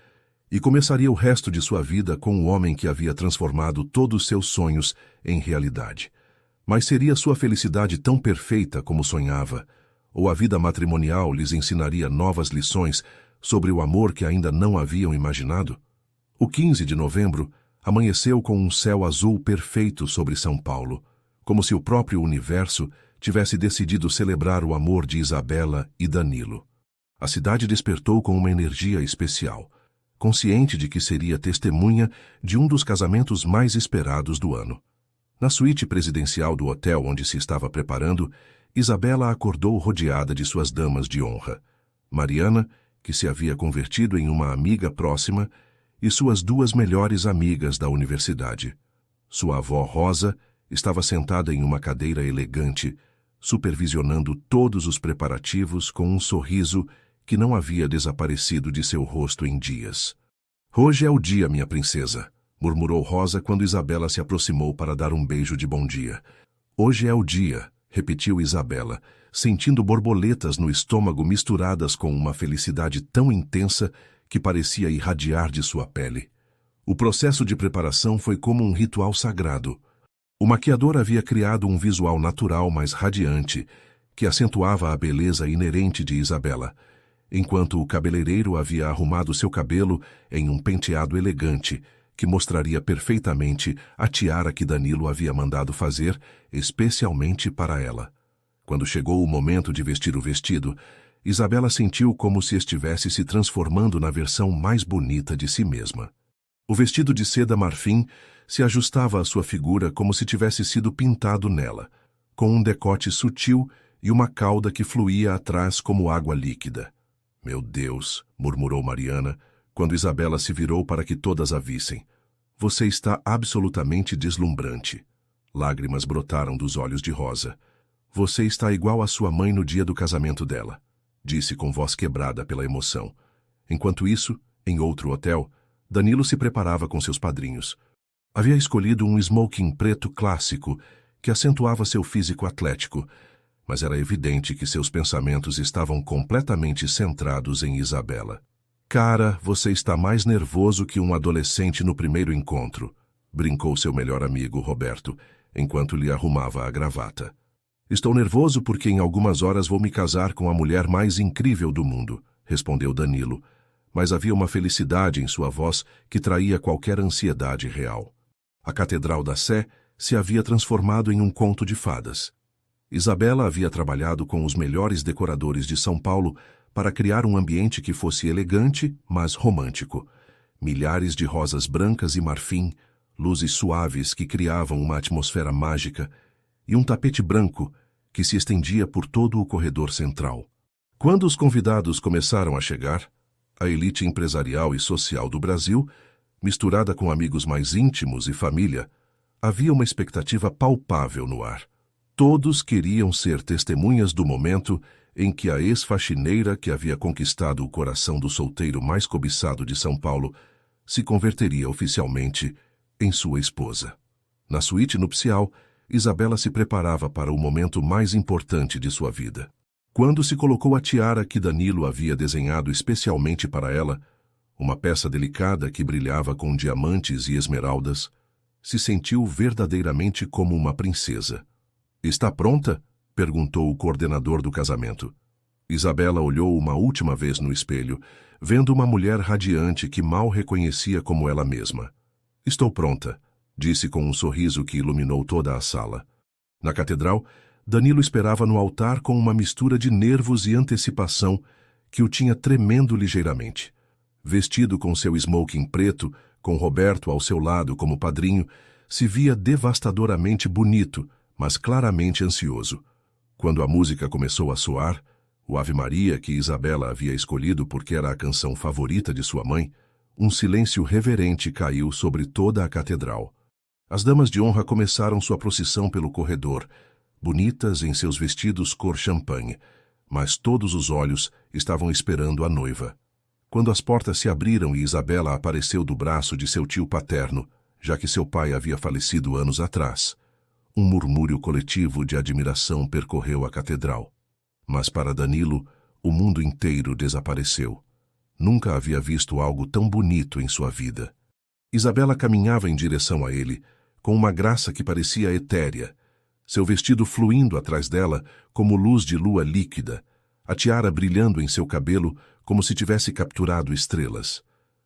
e começaria o resto de sua vida com o homem que havia transformado todos os seus sonhos em realidade. Mas seria sua felicidade tão perfeita como sonhava? Ou a vida matrimonial lhes ensinaria novas lições sobre o amor que ainda não haviam imaginado? O 15 de novembro amanheceu com um céu azul perfeito sobre São Paulo, como se o próprio universo tivesse decidido celebrar o amor de Isabela e Danilo. A cidade despertou com uma energia especial, consciente de que seria testemunha de um dos casamentos mais esperados do ano. Na suíte presidencial do hotel onde se estava preparando, Isabela acordou rodeada de suas damas de honra. Mariana, que se havia convertido em uma amiga próxima, e suas 2 melhores amigas da universidade. Sua avó Rosa estava sentada em uma cadeira elegante, supervisionando todos os preparativos com um sorriso que não havia desaparecido de seu rosto em dias. Hoje é o dia, minha princesa, murmurou Rosa quando Isabela se aproximou para dar um beijo de bom dia. Hoje é o dia, repetiu Isabela, sentindo borboletas no estômago misturadas com uma felicidade tão intensa que parecia irradiar de sua pele. O processo de preparação foi como um ritual sagrado. O maquiador havia criado um visual natural mais radiante, que acentuava a beleza inerente de Isabela, enquanto o cabeleireiro havia arrumado seu cabelo em um penteado elegante, que mostraria perfeitamente a tiara que Danilo havia mandado fazer especialmente para ela. Quando chegou o momento de vestir o vestido, Isabela sentiu como se estivesse se transformando na versão mais bonita de si mesma. O vestido de seda marfim se ajustava à sua figura como se tivesse sido pintado nela, com um decote sutil e uma cauda que fluía atrás como água líquida. Meu Deus, murmurou Mariana, quando Isabela se virou para que todas a vissem. Você está absolutamente deslumbrante. Lágrimas brotaram dos olhos de Rosa. Você está igual à sua mãe no dia do casamento dela, disse com voz quebrada pela emoção. Enquanto isso, em outro hotel, Danilo se preparava com seus padrinhos. Havia escolhido um smoking preto clássico que acentuava seu físico atlético, mas era evidente que seus pensamentos estavam completamente centrados em Isabela. Cara, você está mais nervoso que um adolescente no primeiro encontro, brincou seu melhor amigo, Roberto, enquanto lhe arrumava a gravata. Estou nervoso porque em algumas horas vou me casar com a mulher mais incrível do mundo, respondeu Danilo, mas havia uma felicidade em sua voz que traía qualquer ansiedade real. A Catedral da Sé se havia transformado em um conto de fadas. Isabela havia trabalhado com os melhores decoradores de São Paulo para criar um ambiente que fosse elegante, mas romântico. Milhares de rosas brancas e marfim, luzes suaves que criavam uma atmosfera mágica, e um tapete branco que se estendia por todo o corredor central. Quando os convidados começaram a chegar, a elite empresarial e social do Brasil, misturada com amigos mais íntimos e família, havia uma expectativa palpável no ar. Todos queriam ser testemunhas do momento em que a ex-faxineira que havia conquistado o coração do solteiro mais cobiçado de São Paulo se converteria oficialmente em sua esposa. Na suíte nupcial, Isabela se preparava para o momento mais importante de sua vida. Quando se colocou a tiara que Danilo havia desenhado especialmente para ela, uma peça delicada que brilhava com diamantes e esmeraldas, se sentiu verdadeiramente como uma princesa. Está pronta? Perguntou o coordenador do casamento. Isabela olhou uma última vez no espelho, vendo uma mulher radiante que mal reconhecia como ela mesma. Estou pronta, disse com um sorriso que iluminou toda a sala. Na catedral, Danilo esperava no altar com uma mistura de nervos e antecipação que o tinha tremendo ligeiramente. Vestido com seu smoking preto, com Roberto ao seu lado como padrinho, se via devastadoramente bonito, mas claramente ansioso. Quando a música começou a soar, o Ave Maria que Isabela havia escolhido porque era a canção favorita de sua mãe, um silêncio reverente caiu sobre toda a catedral. As damas de honra começaram sua procissão pelo corredor, bonitas em seus vestidos cor champanhe, mas todos os olhos estavam esperando a noiva. quando as portas se abriram e Isabela apareceu do braço de seu tio paterno, já que seu pai havia falecido anos atrás. Um murmúrio coletivo de admiração percorreu a catedral. Mas para Danilo, o mundo inteiro desapareceu. Nunca havia visto algo tão bonito em sua vida. Isabela caminhava em direção a ele, com uma graça que parecia etérea, seu vestido fluindo atrás dela como luz de lua líquida, a tiara brilhando em seu cabelo como se tivesse capturado estrelas.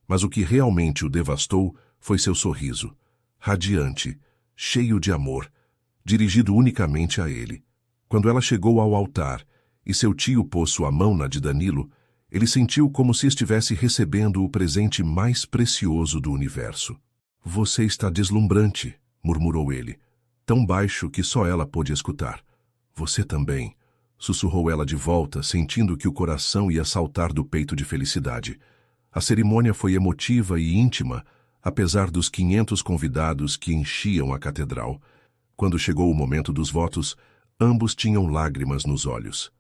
Mas o que realmente o devastou foi seu sorriso, radiante, cheio de amor, dirigido unicamente a ele. Quando ela chegou ao altar e seu tio pôs sua mão na de Danilo, ele sentiu como se estivesse recebendo o presente mais precioso do universo. "Você está deslumbrante", murmurou ele, tão baixo que só ela pôde escutar. "Você também", sussurrou ela de volta, sentindo que o coração ia saltar do peito de felicidade. A cerimônia foi emotiva e íntima, apesar dos 500 convidados que enchiam a catedral. Quando chegou o momento dos votos, ambos tinham lágrimas nos olhos.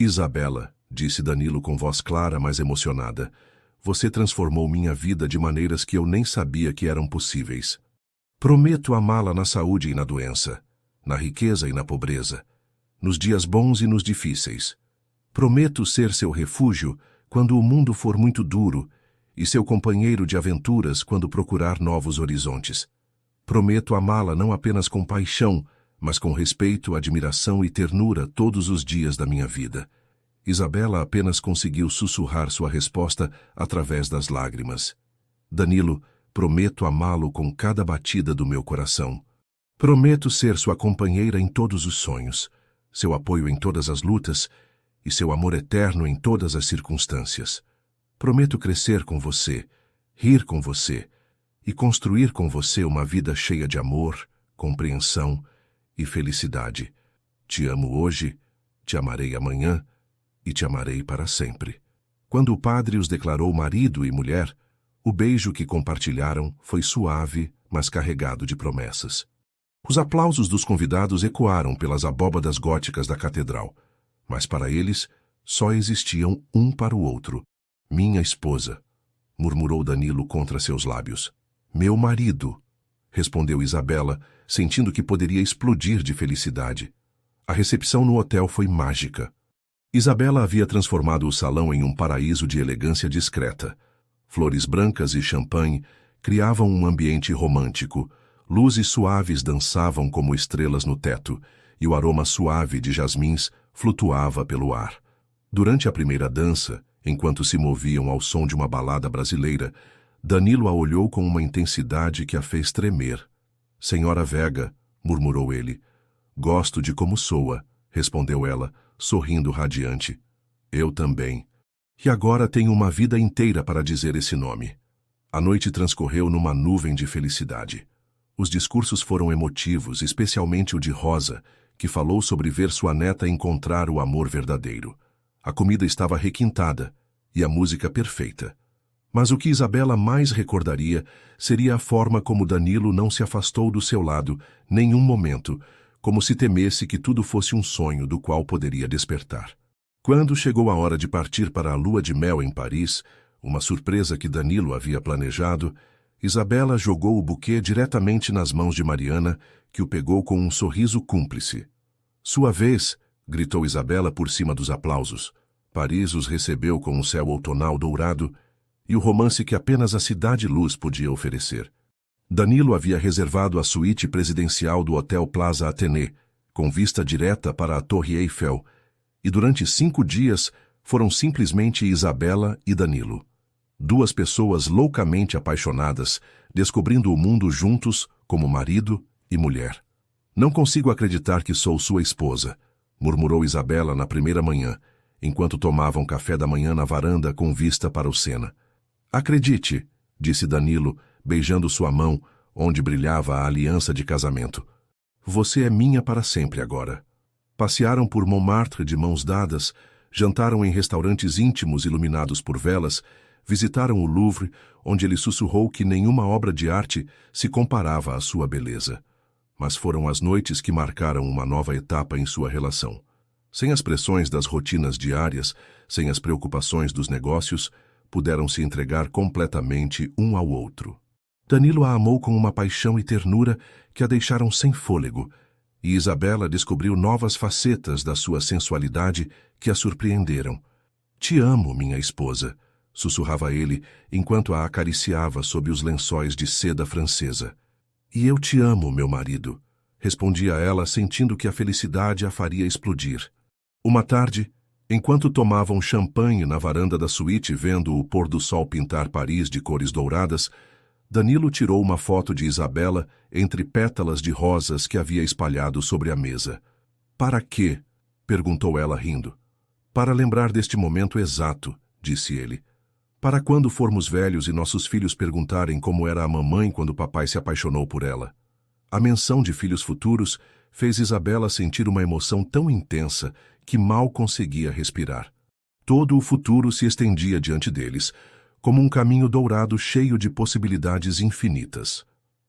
"Isabela", disse Danilo com voz clara, mas emocionada, "você transformou minha vida de maneiras que eu nem sabia que eram possíveis. Prometo amá-la na saúde e na doença, na riqueza e na pobreza, nos dias bons e nos difíceis. Prometo ser seu refúgio quando o mundo for muito duro e seu companheiro de aventuras quando procurar novos horizontes. Prometo amá-la não apenas com paixão, mas com respeito, admiração e ternura todos os dias da minha vida." Isabela apenas conseguiu sussurrar sua resposta através das lágrimas. "Danilo, prometo amá-lo com cada batida do meu coração. Prometo ser sua companheira em todos os sonhos, seu apoio em todas as lutas e seu amor eterno em todas as circunstâncias. Prometo crescer com você, rir com você e construir com você uma vida cheia de amor, compreensão e felicidade. Te amo hoje, te amarei amanhã e te amarei para sempre." Quando o padre os declarou marido e mulher, o beijo que compartilharam foi suave, mas carregado de promessas. Os aplausos dos convidados ecoaram pelas abóbadas góticas da catedral, mas para eles só existiam um para o outro. "Minha esposa", murmurou Danilo contra seus lábios. "Meu marido", respondeu Isabela, sentindo que poderia explodir de felicidade. A recepção no hotel foi mágica. Isabela havia transformado o salão em um paraíso de elegância discreta. Flores brancas e champanhe criavam um ambiente romântico, luzes suaves dançavam como estrelas no teto, e o aroma suave de jasmins flutuava pelo ar. Durante a primeira dança, enquanto se moviam ao som de uma balada brasileira, Danilo a olhou com uma intensidade que a fez tremer. "Senhora Vega", murmurou ele. "Gosto de como soa", respondeu ela, sorrindo radiante. "Eu também. E agora tenho uma vida inteira para dizer esse nome." A noite transcorreu numa nuvem de felicidade. Os discursos foram emotivos, especialmente o de Rosa, que falou sobre ver sua neta encontrar o amor verdadeiro. A comida estava requintada e a música perfeita. Mas o que Isabela mais recordaria seria a forma como Danilo não se afastou do seu lado nenhum momento, como se temesse que tudo fosse um sonho do qual poderia despertar. Quando chegou a hora de partir para a lua de mel em Paris, uma surpresa que Danilo havia planejado, Isabela jogou o buquê diretamente nas mãos de Mariana, que o pegou com um sorriso cúmplice. "Sua vez!" gritou Isabela por cima dos aplausos. Paris os recebeu com um céu outonal dourado e o romance que apenas a Cidade-Luz podia oferecer. Danilo havia reservado a suíte presidencial do Hotel Plaza Athénée, com vista direta para a Torre Eiffel, e durante 5 dias foram simplesmente Isabela e Danilo. Duas pessoas loucamente apaixonadas, descobrindo o mundo juntos como marido e mulher. "Não consigo acreditar que sou sua esposa", murmurou Isabela na primeira manhã, enquanto tomavam café da manhã na varanda com vista para o Sena. "Acredite", disse Danilo, beijando sua mão, onde brilhava a aliança de casamento. "Você é minha para sempre agora." Passearam por Montmartre de mãos dadas, jantaram em restaurantes íntimos iluminados por velas, visitaram o Louvre, onde ele sussurrou que nenhuma obra de arte se comparava à sua beleza. Mas foram as noites que marcaram uma nova etapa em sua relação. Sem as pressões das rotinas diárias, sem as preocupações dos negócios, puderam se entregar completamente um ao outro. Danilo a amou com uma paixão e ternura que a deixaram sem fôlego, e Isabela descobriu novas facetas da sua sensualidade que a surpreenderam. "Te amo, minha esposa", sussurrava ele enquanto a acariciava sob os lençóis de seda francesa. "E eu te amo, meu marido", respondia ela, sentindo que a felicidade a faria explodir. Uma tarde, enquanto tomavam champanhe na varanda da suíte vendo o pôr-do-sol pintar Paris de cores douradas, Danilo tirou uma foto de Isabela entre pétalas de rosas que havia espalhado sobre a mesa. "Para quê?", perguntou ela rindo. "Para lembrar deste momento exato", disse ele. "Para quando formos velhos e nossos filhos perguntarem como era a mamãe quando papai se apaixonou por ela." A menção de filhos futuros fez Isabela sentir uma emoção tão intensa que mal conseguia respirar. Todo o futuro se estendia diante deles, como um caminho dourado cheio de possibilidades infinitas.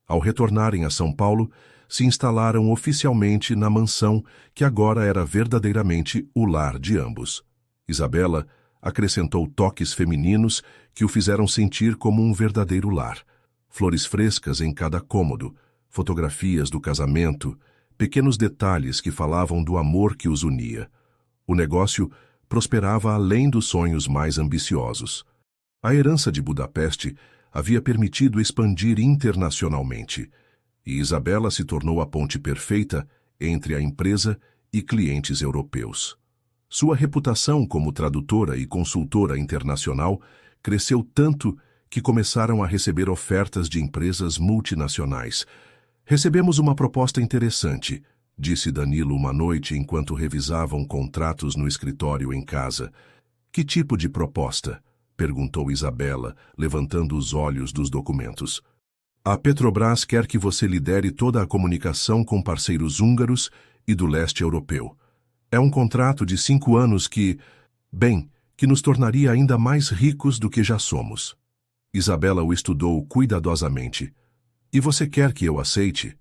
Ao retornarem a São Paulo, se instalaram oficialmente na mansão que agora era verdadeiramente o lar de ambos. Isabela acrescentou toques femininos que o fizeram sentir como um verdadeiro lar. Flores frescas em cada cômodo, fotografias do casamento, pequenos detalhes que falavam do amor que os unia. O negócio prosperava além dos sonhos mais ambiciosos. A herança de Budapeste havia permitido expandir internacionalmente, e Isabela se tornou a ponte perfeita entre a empresa e clientes europeus. Sua reputação como tradutora e consultora internacional cresceu tanto que começaram a receber ofertas de empresas multinacionais. "Recebemos uma proposta interessante", disse Danilo uma noite enquanto revisavam contratos no escritório em casa. "Que tipo de proposta?", perguntou Isabela, levantando os olhos dos documentos. "A Petrobras quer que você lidere toda a comunicação com parceiros húngaros e do leste europeu. É um contrato de 5 anos que nos tornaria ainda mais ricos do que já somos." Isabela o estudou cuidadosamente. "E você quer que eu aceite?"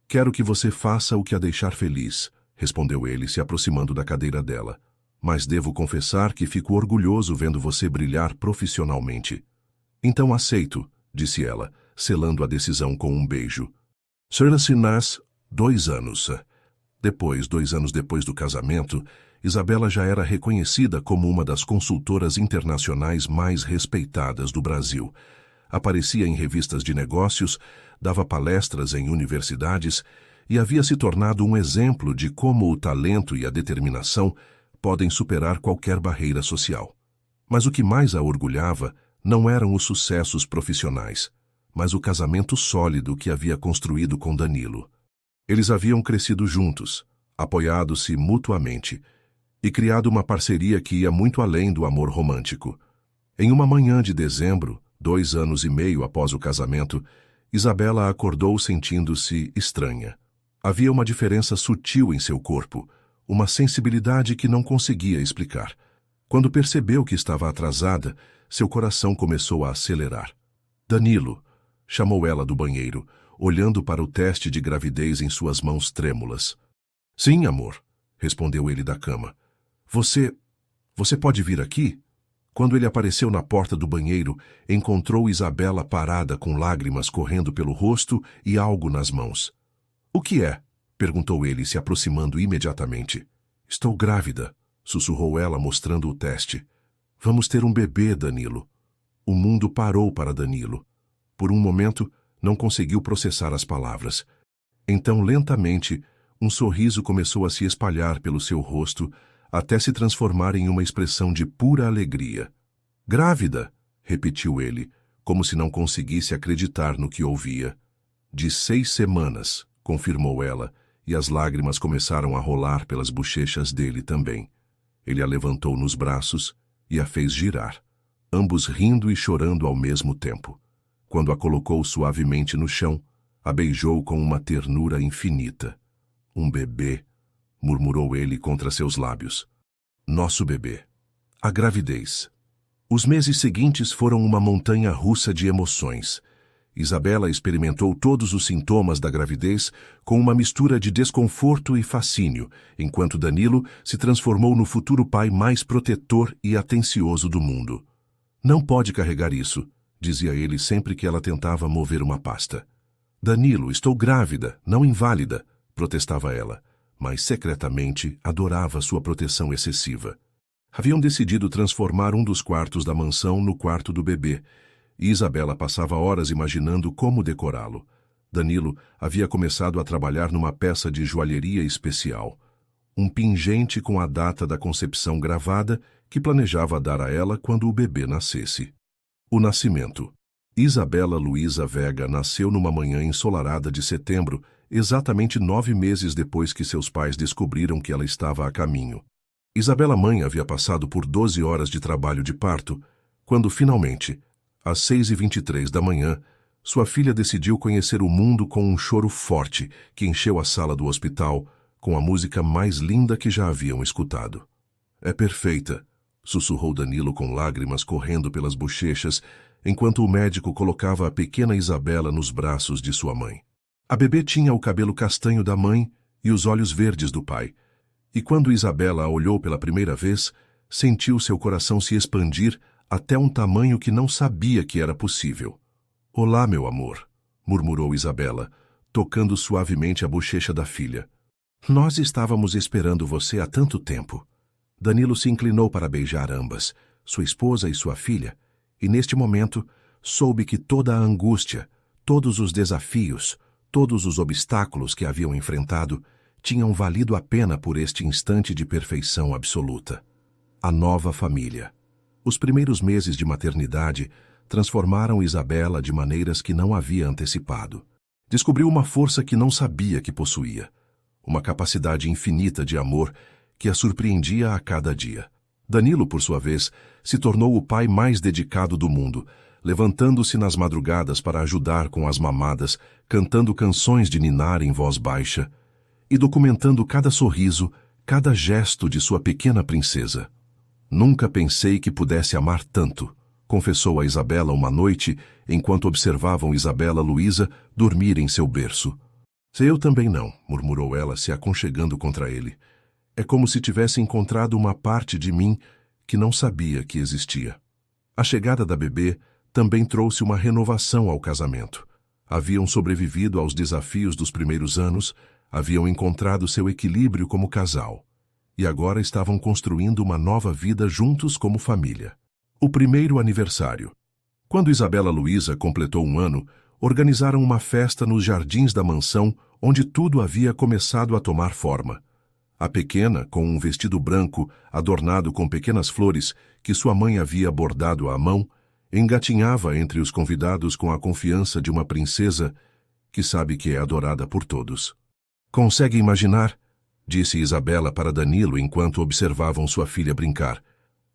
"Quero que você faça o que a deixar feliz", respondeu ele, se aproximando da cadeira dela. "Mas devo confessar que fico orgulhoso vendo você brilhar profissionalmente." "Então aceito", disse ela, selando a decisão com um beijo. Será-se-nas 2 anos. Depois, 2 anos depois do casamento, Isabela já era reconhecida como uma das consultoras internacionais mais respeitadas do Brasil. Aparecia em revistas de negócios, dava palestras em universidades e havia se tornado um exemplo de como o talento e a determinação podem superar qualquer barreira social. Mas o que mais a orgulhava não eram os sucessos profissionais, mas o casamento sólido que havia construído com Danilo. Eles haviam crescido juntos, apoiado-se mutuamente, e criado uma parceria que ia muito além do amor romântico. Em uma manhã de dezembro, 2 anos e meio após o casamento, Isabela acordou sentindo-se estranha. Havia uma diferença sutil em seu corpo, uma sensibilidade que não conseguia explicar. Quando percebeu que estava atrasada, seu coração começou a acelerar. "Danilo", chamou ela do banheiro, olhando para o teste de gravidez em suas mãos trêmulas. "Sim, amor", respondeu ele da cama. Você pode vir aqui?" Quando ele apareceu na porta do banheiro, encontrou Isabela parada com lágrimas correndo pelo rosto e algo nas mãos. "O que é?", perguntou ele, se aproximando imediatamente. "Estou grávida", sussurrou ela, mostrando o teste. "Vamos ter um bebê, Danilo." O mundo parou para Danilo. Por um momento, não conseguiu processar as palavras. Então, lentamente, um sorriso começou a se espalhar pelo seu rosto, até se transformar em uma expressão de pura alegria. "Grávida", repetiu ele, como se não conseguisse acreditar no que ouvia. "De 6 semanas", confirmou ela, e as lágrimas começaram a rolar pelas bochechas dele também. Ele a levantou nos braços e a fez girar, ambos rindo e chorando ao mesmo tempo. Quando a colocou suavemente no chão, a beijou com uma ternura infinita. "Um bebê", murmurou ele contra seus lábios. "Nosso bebê." A gravidez. Os meses seguintes foram uma montanha russa de emoções. Isabela experimentou todos os sintomas da gravidez com uma mistura de desconforto e fascínio, enquanto Danilo se transformou no futuro pai mais protetor e atencioso do mundo. Não pode carregar isso, dizia ele sempre que ela tentava mover uma pasta. Danilo, estou grávida, não inválida, protestava ela, mas secretamente adorava sua proteção excessiva. Haviam decidido transformar um dos quartos da mansão no quarto do bebê, e Isabela passava horas imaginando como decorá-lo. Danilo havia começado a trabalhar numa peça de joalheria especial, um pingente com a data da concepção gravada que planejava dar a ela quando o bebê nascesse. O nascimento. Isabela Luísa Vega nasceu numa manhã ensolarada de setembro, exatamente 9 meses depois que seus pais descobriram que ela estava a caminho. Isabela mãe havia passado por 12 horas de trabalho de parto, quando finalmente, às 6h23 da manhã, sua filha decidiu conhecer o mundo com um choro forte que encheu a sala do hospital com a música mais linda que já haviam escutado. É perfeita, sussurrou Danilo com lágrimas correndo pelas bochechas, enquanto o médico colocava a pequena Isabela nos braços de sua mãe. A bebê tinha o cabelo castanho da mãe e os olhos verdes do pai, e quando Isabela a olhou pela primeira vez, sentiu seu coração se expandir até um tamanho que não sabia que era possível. Olá, meu amor, murmurou Isabela, tocando suavemente a bochecha da filha. Nós estávamos esperando você há tanto tempo. Danilo se inclinou para beijar ambas, sua esposa e sua filha, e neste momento soube que toda a angústia, todos os desafios, todos os obstáculos que haviam enfrentado tinham valido a pena por este instante de perfeição absoluta. A nova família. Os primeiros meses de maternidade transformaram Isabela de maneiras que não havia antecipado. Descobriu uma força que não sabia que possuía, uma capacidade infinita de amor que a surpreendia a cada dia. Danilo, por sua vez, se tornou o pai mais dedicado do mundo, levantando-se nas madrugadas para ajudar com as mamadas, cantando canções de ninar em voz baixa e documentando cada sorriso, cada gesto de sua pequena princesa. Nunca pensei que pudesse amar tanto, confessou a Isabela uma noite, enquanto observavam Isabela Luísa dormir em seu berço. Eu também não, murmurou ela, se aconchegando contra ele. É como se tivesse encontrado uma parte de mim que não sabia que existia. A chegada da bebê também trouxe uma renovação ao casamento. Haviam sobrevivido aos desafios dos primeiros anos, haviam encontrado seu equilíbrio como casal, e agora estavam construindo uma nova vida juntos como família. O primeiro aniversário. Quando Isabela Luísa completou 1 ano, organizaram uma festa nos jardins da mansão, onde tudo havia começado a tomar forma. A pequena, com um vestido branco, adornado com pequenas flores, que sua mãe havia bordado à mão, engatinhava entre os convidados com a confiança de uma princesa que sabe que é adorada por todos. Consegue imaginar? Disse Isabela para Danilo enquanto observavam sua filha brincar.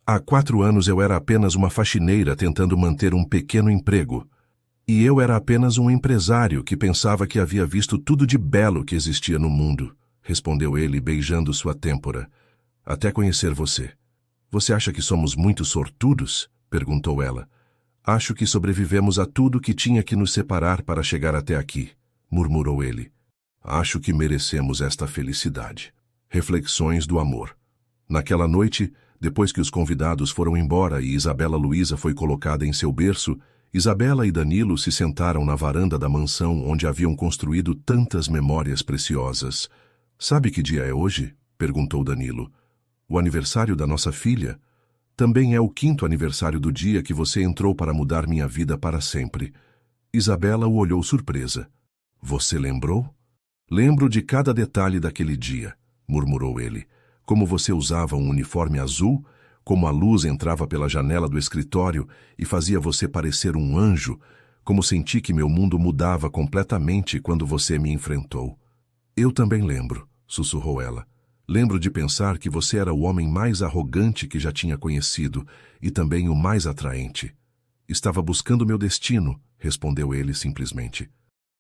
Há 4 anos eu era apenas uma faxineira tentando manter um pequeno emprego. E eu era apenas um empresário que pensava que havia visto tudo de belo que existia no mundo, respondeu ele beijando sua têmpora. Até conhecer você. Você acha que somos muito sortudos? Perguntou ela. Acho que sobrevivemos a tudo que tinha que nos separar para chegar até aqui, murmurou ele. Acho que merecemos esta felicidade. Reflexões do amor. Naquela noite, depois que os convidados foram embora e Isabela Luísa foi colocada em seu berço, Isabela e Danilo se sentaram na varanda da mansão onde haviam construído tantas memórias preciosas. Sabe que dia é hoje? Perguntou Danilo. O aniversário da nossa filha. Também é o 5º aniversário do dia que você entrou para mudar minha vida para sempre. Isabela o olhou surpresa. Você lembrou? Lembro de cada detalhe daquele dia, murmurou ele. Como você usava um uniforme azul, como a luz entrava pela janela do escritório e fazia você parecer um anjo, como senti que meu mundo mudava completamente quando você me enfrentou. Eu também lembro, sussurrou ela. Lembro de pensar que você era o homem mais arrogante que já tinha conhecido e também o mais atraente. Estava buscando meu destino, respondeu ele simplesmente.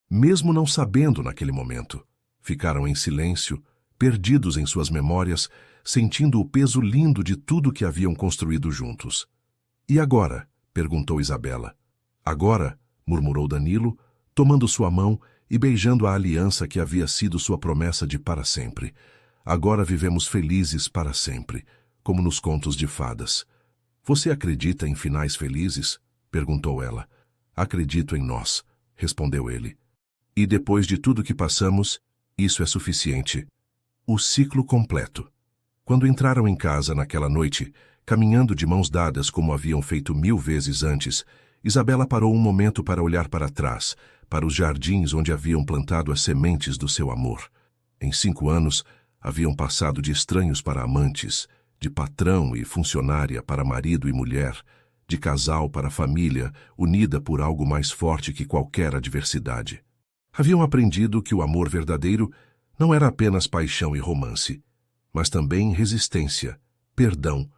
Mesmo não sabendo naquele momento, ficaram em silêncio, perdidos em suas memórias, sentindo o peso lindo de tudo que haviam construído juntos. E agora? Perguntou Isabela. Agora, murmurou Danilo, tomando sua mão e beijando a aliança que havia sido sua promessa de para sempre. Agora vivemos felizes para sempre, como nos contos de fadas. Você acredita em finais felizes? Perguntou ela. Acredito em nós, respondeu ele. E depois de tudo que passamos, isso é suficiente. O ciclo completo. Quando entraram em casa naquela noite, caminhando de mãos dadas como haviam feito 1000 vezes antes, Isabela parou um momento para olhar para trás, para os jardins onde haviam plantado as sementes do seu amor. Em 5 anos, haviam passado de estranhos para amantes, de patrão e funcionária para marido e mulher, de casal para família, unida por algo mais forte que qualquer adversidade. Haviam aprendido que o amor verdadeiro não era apenas paixão e romance, mas também resistência, perdão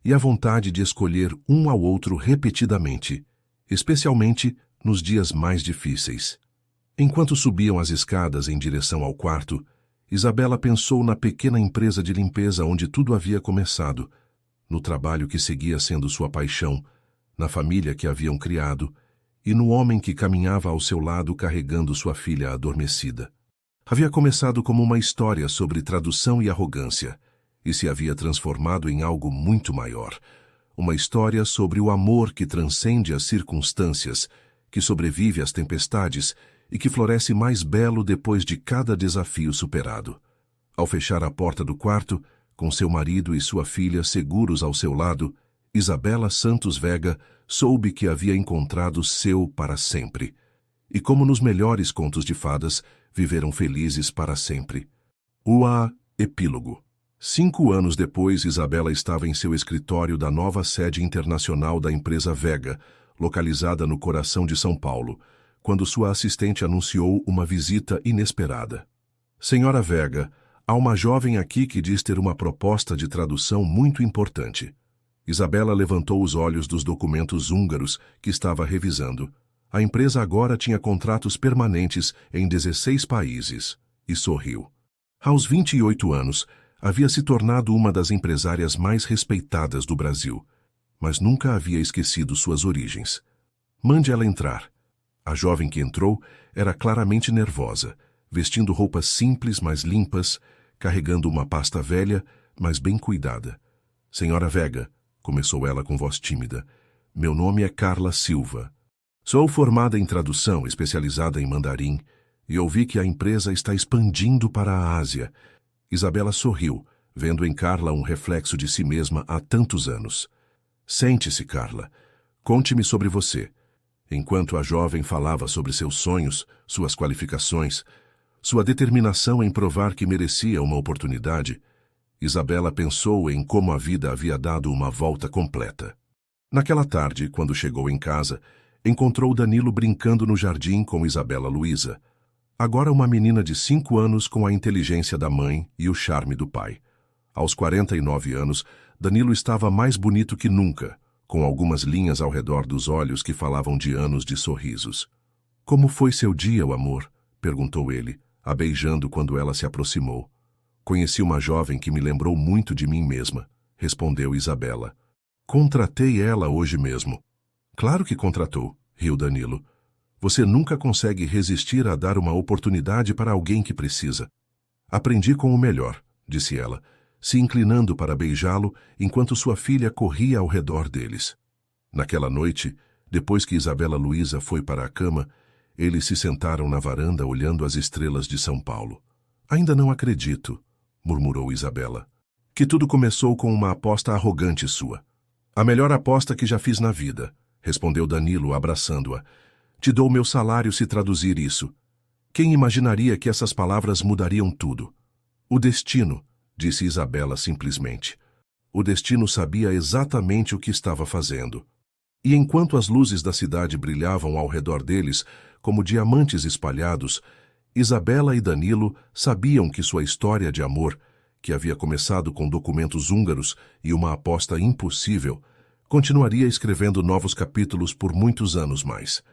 e a vontade de escolher um ao outro repetidamente, especialmente nos dias mais difíceis. Enquanto subiam as escadas em direção ao quarto, Isabela pensou na pequena empresa de limpeza onde tudo havia começado, no trabalho que seguia sendo sua paixão, na família que haviam criado e no homem que caminhava ao seu lado carregando sua filha adormecida. Havia começado como uma história sobre tradução e arrogância, e se havia transformado em algo muito maior. Uma história sobre o amor que transcende as circunstâncias, que sobrevive às tempestades e que floresce mais belo depois de cada desafio superado. Ao fechar a porta do quarto, com seu marido e sua filha seguros ao seu lado, Isabela Santos Vega soube que havia encontrado seu para sempre. E como nos melhores contos de fadas, viveram felizes para sempre. Epílogo. 5 anos depois, Isabela estava em seu escritório da nova sede internacional da empresa Vega, localizada no coração de São Paulo, quando sua assistente anunciou uma visita inesperada. Senhora Vega, há uma jovem aqui que diz ter uma proposta de tradução muito importante. Isabela levantou os olhos dos documentos húngaros que estava revisando. A empresa agora tinha contratos permanentes em 16 países, e sorriu. Aos 28 anos, havia se tornado uma das empresárias mais respeitadas do Brasil, mas nunca havia esquecido suas origens. Mande ela entrar. A jovem que entrou era claramente nervosa, vestindo roupas simples, mas limpas, carregando uma pasta velha, mas bem cuidada. Senhora Vega, começou ela com voz tímida, meu nome é Carla Silva. Sou formada em tradução, especializada em mandarim, e ouvi que a empresa está expandindo para a Ásia. Isabela sorriu, vendo em Carla um reflexo de si mesma há tantos anos. Sente-se, Carla. Conte-me sobre você. Enquanto a jovem falava sobre seus sonhos, suas qualificações, sua determinação em provar que merecia uma oportunidade, Isabela pensou em como a vida havia dado uma volta completa. Naquela tarde, quando chegou em casa, encontrou Danilo brincando no jardim com Isabela Luísa, agora uma menina de 5 anos com a inteligência da mãe e o charme do pai. Aos 49 anos, Danilo estava mais bonito que nunca, com algumas linhas ao redor dos olhos que falavam de anos de sorrisos. Como foi seu dia, o amor? Perguntou ele, a beijando quando ela se aproximou. Conheci uma jovem que me lembrou muito de mim mesma, respondeu Isabela. Contratei ela hoje mesmo. Claro que contratou, riu Danilo. Você nunca consegue resistir a dar uma oportunidade para alguém que precisa. Aprendi com o melhor, disse ela, se inclinando para beijá-lo enquanto sua filha corria ao redor deles. Naquela noite, depois que Isabela Luísa foi para a cama, eles se sentaram na varanda olhando as estrelas de São Paulo. Ainda não acredito, murmurou Isabela, que tudo começou com uma aposta arrogante sua. A melhor aposta que já fiz na vida, respondeu Danilo, abraçando-a. Te dou meu salário se traduzir isso. Quem imaginaria que essas palavras mudariam tudo? O destino, disse Isabela simplesmente. O destino sabia exatamente o que estava fazendo. E enquanto as luzes da cidade brilhavam ao redor deles, como diamantes espalhados, Isabela e Danilo sabiam que sua história de amor, que havia começado com documentos húngaros e uma aposta impossível, continuaria escrevendo novos capítulos por muitos anos mais.